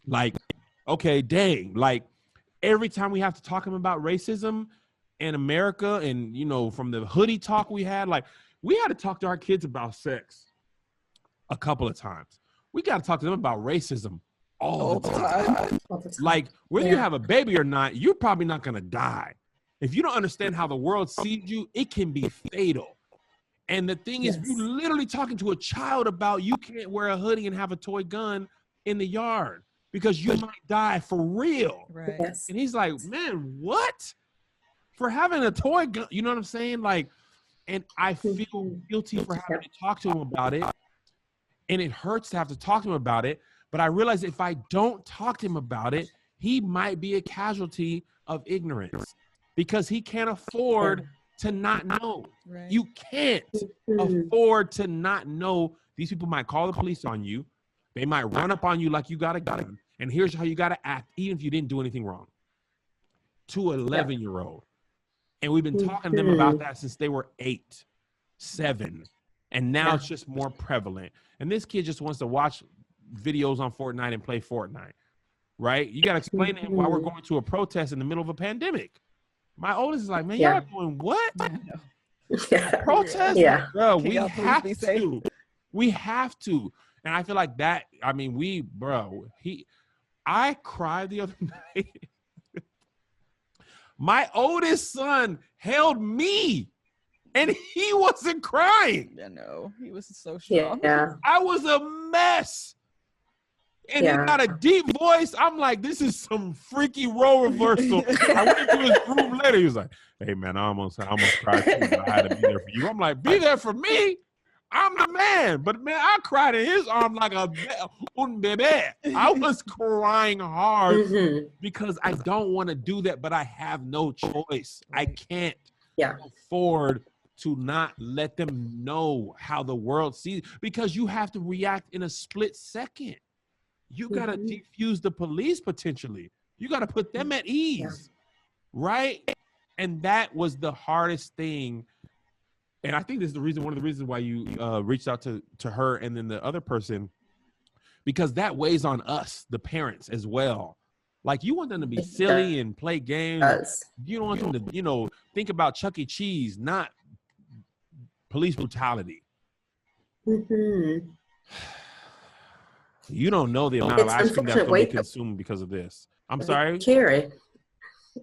Like, okay, dang. Like every time we have to talk to him about racism in America, and you know, from the hoodie talk we had, like we had to talk to our kids about sex a couple of times. We got to talk to them about racism all the time. Like whether you have a baby or not, you're probably not going to die. If you don't understand how the world sees you, it can be fatal. And the thing is, you're literally talking to a child about you can't wear a hoodie and have a toy gun in the yard because you might die for real. Right. Yes. And he's like, man, what? For having a toy gun, you know what I'm saying? Like, and I feel guilty for having to talk to him about it. And it hurts to have to talk to him about it. But I realize if I don't talk to him about it, he might be a casualty of ignorance because he can't afford to not know. Right. You can't afford to not know. These people might call the police on you. They might run up on you like you got a gun. And here's how you got to act, even if you didn't do anything wrong. To an 11-year-old. And we've been talking to them about that since they were 8, 7. And now it's just more prevalent. And this kid just wants to watch videos on Fortnite and play Fortnite, right? You got to explain to him why we're going to a protest in the middle of a pandemic. My oldest is like, man, y'all doing what? Protest? Yeah. Bro, we have to. We have to. And I feel like that, I mean, I cried the other night. My oldest son held me and he wasn't crying. I know. He was so strong. Yeah. I was a mess. And he got a deep voice. I'm like, this is some freaky role reversal. I went into his room later. He was like, hey, man, I almost cried too, but I had to be there for you. I'm like, be there for me? I'm the man. But, man, I cried in his arm like a baby. I was crying hard because I don't want to do that, but I have no choice. I can't afford to not let them know how the world sees, because you have to react in a split second. You got to defuse the police potentially. You got to put them at ease, right? And that was the hardest thing. And I think this is one of the reasons why you reached out to her and then the other person, because that weighs on us, the parents, as well. Like, you want them to be silly and play games. You don't want them to, think about Chuck E. Cheese, not police brutality. You don't know the amount of ice cream that's going to be consumed because of this. I'm sorry? Carry.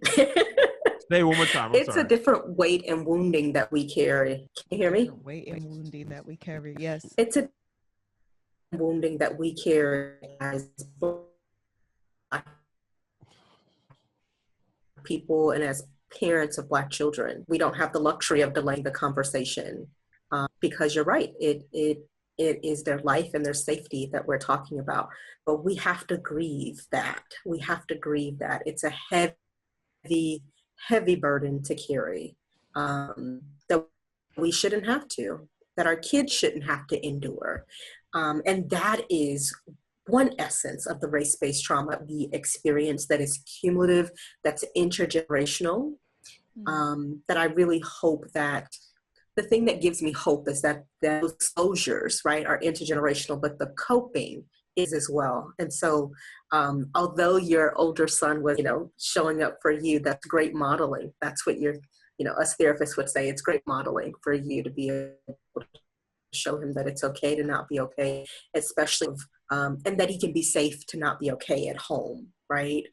Say it one more time. I'm it's sorry. a different weight and wounding that we carry. Can you hear me? Weight and wounding that we carry, yes. It's a wounding that we carry as Black people and as parents of Black children. We don't have the luxury of delaying the conversation because you're right. It is their life and their safety that we're talking about. But we have to grieve that. We have to grieve that. It's a heavy burden to carry that we shouldn't have to, that our kids shouldn't have to endure. And that is one essence of the race-based trauma we experience that is cumulative, that's intergenerational, that I really hope that the thing that gives me hope is that those closures, right, are intergenerational, but the coping is as well. And so although your older son was, showing up for you, that's great modeling. That's what us therapists would say. It's great modeling for you to be able to show him that it's okay to not be okay, especially, and that he can be safe to not be okay at home, right?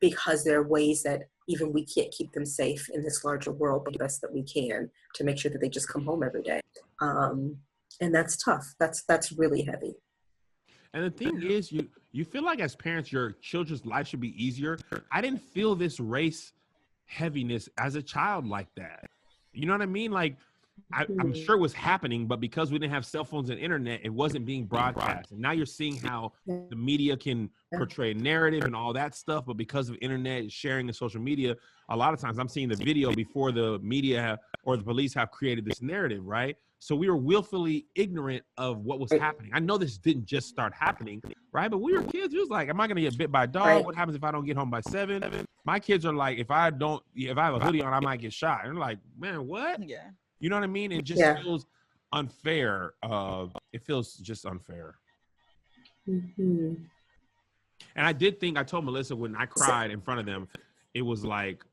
Because there are ways that even we can't keep them safe in this larger world, but the best that we can to make sure that they just come home every day. And that's tough. That's really heavy. And the thing is, you feel like as parents, your children's life should be easier. I didn't feel this race heaviness as a child like that. You know what I mean? Like, I'm sure it was happening, but because we didn't have cell phones and internet, it wasn't being broadcast. And now you're seeing how the media can portray a narrative and all that stuff. But because of internet sharing and social media, a lot of times I'm seeing the video before the media or the police have created this narrative, right? So we were willfully ignorant of what was happening. I know this didn't just start happening, right? But we were kids. It was like, am I going to get bit by a dog? Right. What happens if I don't get home by 7? My kids are like, if I have a hoodie on, I might get shot. And they're like, man, what? Yeah. You know what I mean? It just feels unfair. It feels just unfair. Mm-hmm. And I told Melissa when I cried in front of them, it was like,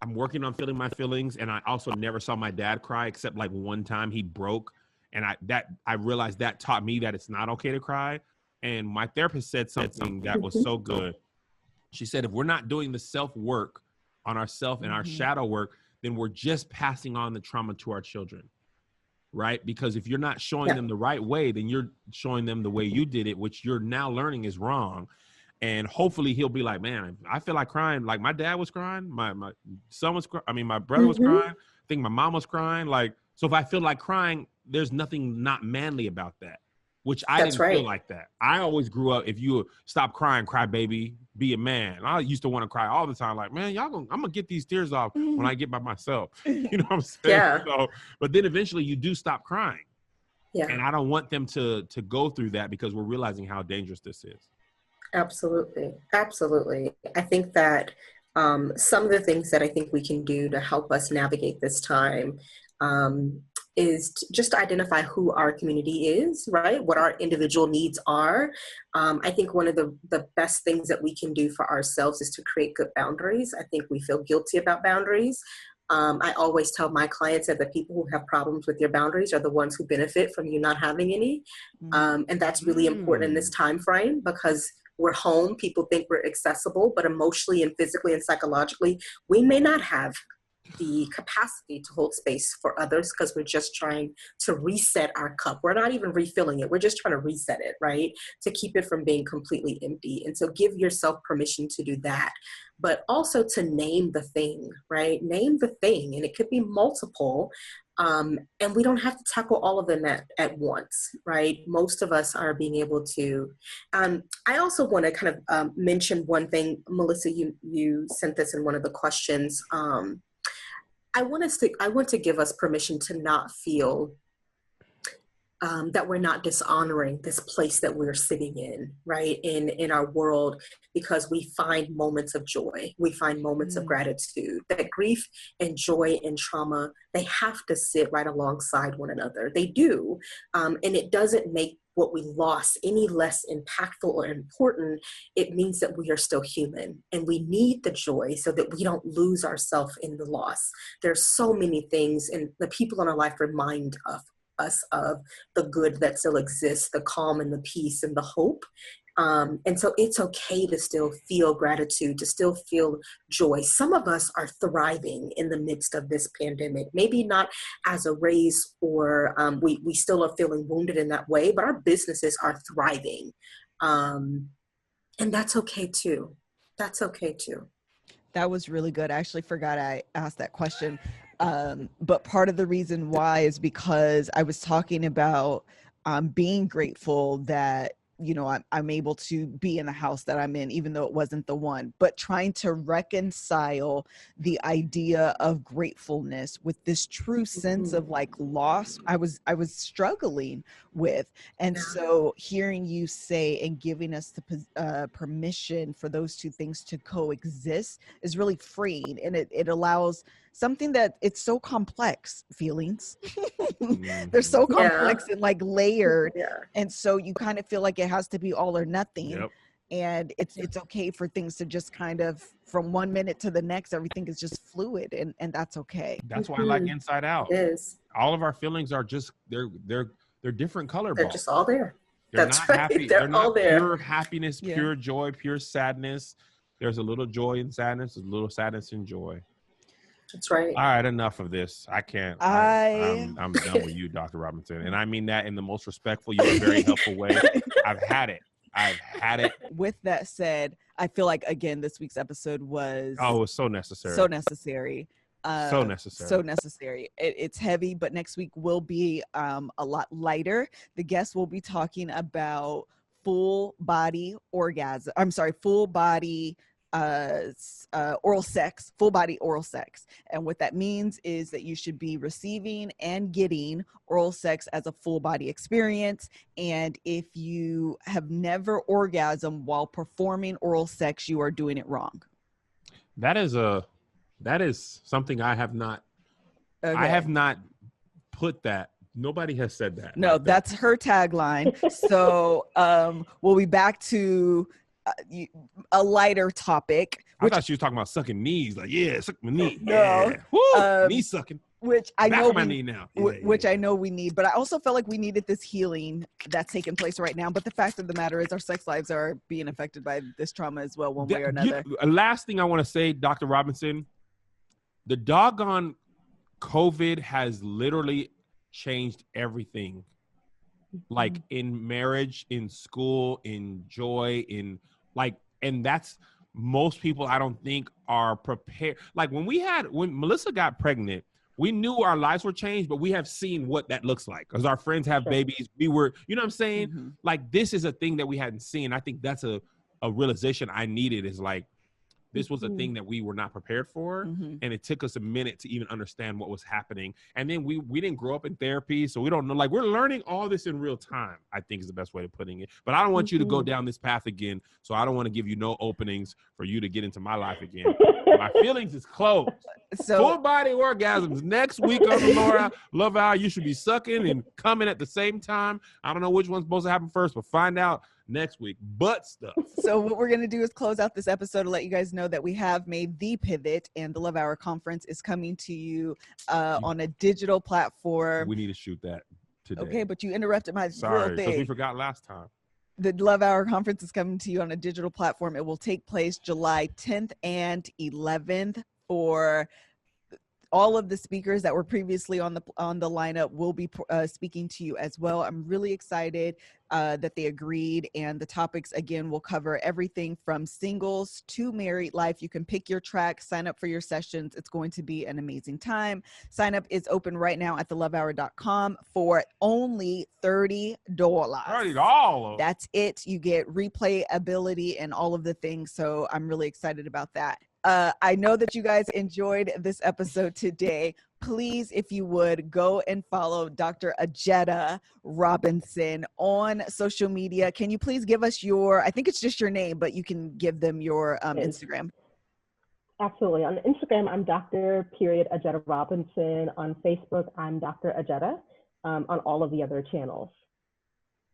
I'm working on feeling my feelings. And I also never saw my dad cry except like one time he broke. And I realized that taught me that it's not okay to cry. And my therapist said something that was so good. She said, if we're not doing the self-work on ourself and our shadow work, then we're just passing on the trauma to our children, right? Because if you're not showing them the right way, then you're showing them the way you did it, which you're now learning is wrong. And hopefully he'll be like, man, I feel like crying. Like my dad was crying. My son was crying. I mean, my brother was crying. I think my mom was crying. Like, so if I feel like crying, there's nothing not manly about that, which I didn't feel like that. I always grew up, if you stop crying, cry baby, be a man. I used to want to cry all the time. Like, man, I'm going to get these tears off when I get by myself. You know what I'm saying? Yeah. So, but then eventually you do stop crying. Yeah. And I don't want them to go through that because we're realizing how dangerous this is. Absolutely. Absolutely. I think that some of the things that I think we can do to help us navigate this time is to just identify who our community is, right? What our individual needs are. I think one of the best things that we can do for ourselves is to create good boundaries. I think we feel guilty about boundaries. I always tell my clients that the people who have problems with your boundaries are the ones who benefit from you not having any. And that's really important in this time frame because we're home. People think we're accessible, but emotionally and physically and psychologically, we may not have the capacity to hold space for others because we're just trying to reset our cup. We're not even refilling it. We're just trying to reset it, right? To keep it from being completely empty. And so give yourself permission to do that, but also to name the thing, right? Name the thing. And it could be multiple. And we don't have to tackle all of them at once, right? Most of us are being able to. I also want to kind of mention one thing, Melissa, you sent this in one of the questions. I want to give us permission to not feel that we're not dishonoring this place that we're sitting in, right? In our world, because we find moments of joy. We find moments of gratitude. That grief and joy and trauma, they have to sit right alongside one another. They do. And it doesn't make what we lost any less impactful or important. It means that we are still human and we need the joy so that we don't lose ourselves in the loss. There's so many things, and the people in our life remind us of the good that still exists, the calm and the peace and the hope. And so it's okay to still feel gratitude, to still feel joy. Some of us are thriving in the midst of this pandemic, maybe not as a race or we still are feeling wounded in that way, but our businesses are thriving. And that's okay too. That's okay too. That was really good. I actually forgot I asked that question. But part of the reason why is because I was talking about being grateful that, you know, I'm able to be in the house that I'm in, even though it wasn't the one, but trying to reconcile the idea of gratefulness with this true sense of like loss I was struggling with. And so hearing you say and giving us the permission for those two things to coexist is really freeing. And it allows something that it's so complex, feelings. They're so complex and like layered. And so you kind of feel like it has to be all or nothing. And it's okay for things to just kind of from one minute to the next, everything is just fluid and that's okay. That's why I like Inside Out. It is. All of our feelings are just, they're different color balls. They're just all there. They're That's not right. happy. They're all not there. Pure happiness, pure joy, pure sadness. There's a little joy in sadness, there's a little sadness in joy. That's right. All right, enough of this. I can't. I'm done with you, Dr. Robinson. And I mean that in the most respectful, you're a very helpful way. I've had it. With that said, I feel like, again, this week's episode was... Oh, it was so necessary. So necessary. So necessary. So necessary. It's heavy, but next week will be a lot lighter. The guest will be talking about full body orgasm. I'm sorry, full body oral sex, full body oral sex. And what that means is that you should be receiving and getting oral sex as a full body experience. And if you have never orgasmed while performing oral sex, you are doing it wrong. That is something I have not. Okay. I have not put that. Nobody has said that. No, like that's her tagline. So we'll be back to a lighter topic. I thought she was talking about sucking knees. Like, yeah, suck my knee. No. Yeah. Woo, knee sucking. Which I Back know on my knee now. Which I know we need, but I also felt like we needed this healing that's taking place right now. But the fact of the matter is our sex lives are being affected by this trauma as well, one way or another. Last thing I want to say, Dr. Robinson, the doggone COVID has literally changed everything. Like in marriage, in school, in joy, and that's most people I don't think are prepared. Like when Melissa got pregnant, we knew our lives were changed, but we have seen what that looks like because our friends have babies. We were, you know what I'm saying? Mm-hmm. Like this is a thing that we hadn't seen. I think that's a realization I needed is like, this was a thing that we were not prepared for. And it took us a minute to even understand what was happening. And then we didn't grow up in therapy. So we don't know, like we're learning all this in real time, I think is the best way of putting it. But I don't want you to go down this path again. So I don't want to give you no openings for you to get into my life again. My feelings is closed. So full body orgasms next week on the Laura Love Hour. You should be sucking and coming at the same time. I don't know which one's supposed to happen first, but find out next week. Butt stuff. So what we're going to do is close out this episode to let you guys know that we have made the pivot and the Love Hour conference is coming to you on a digital platform. We need to shoot that today. Okay, but you interrupted my Sorry, thing. because we forgot last time. The Love Hour conference is coming to you on a digital platform. It will take place July 10th and 11th. For all of the speakers that were previously on the lineup will be speaking to you as well. I'm really excited that they agreed, and the topics again will cover everything from singles to married life. You can pick your track, sign up for your sessions. It's going to be an amazing time. Sign up is open right now at thelovehour.com for only $30. $30. That's it. You get replay ability and all of the things. So I'm really excited about that. I know that you guys enjoyed this episode today. Please, if you would, go and follow Dr. Ajita Robinson on social media. Can you please give us I think it's just your name, but you can give them your Instagram. Absolutely. On Instagram, I'm Dr. Ajita Robinson. On Facebook, I'm Dr. Ajita. On all of the other channels.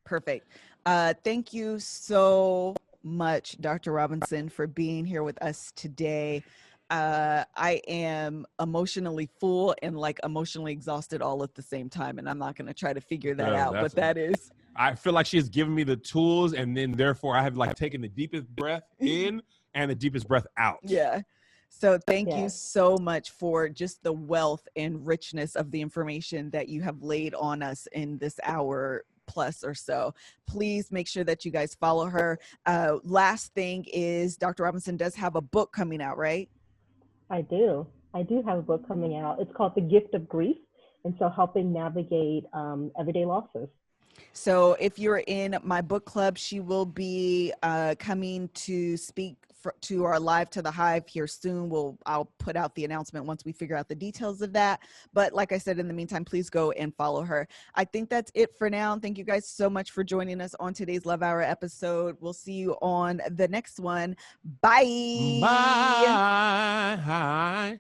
Perfect. Thank you so much, Dr. Robinson, for being here with us today. I am emotionally full and like emotionally exhausted all at the same time, and I'm not going to try to figure that out, but that is. I feel like she has given me the tools, and then therefore I have like taken the deepest breath in and the deepest breath out. Yeah. So thank you so much for just the wealth and richness of the information that you have laid on us in this hour plus or so. Please make sure that you guys follow her. Last thing is Dr. Robinson does have a book coming out, right? I do have a book coming out. It's called The Gift of Grief. And so helping navigate everyday losses. So if you're in my book club, she will be coming to speak to our Live to the Hive here soon. I'll put out the announcement once we figure out the details of that. But like I said, in the meantime, please go and follow her. I think that's it for now. Thank you guys so much for joining us on today's Love Hour episode. We'll see you on the next one. Bye. Bye.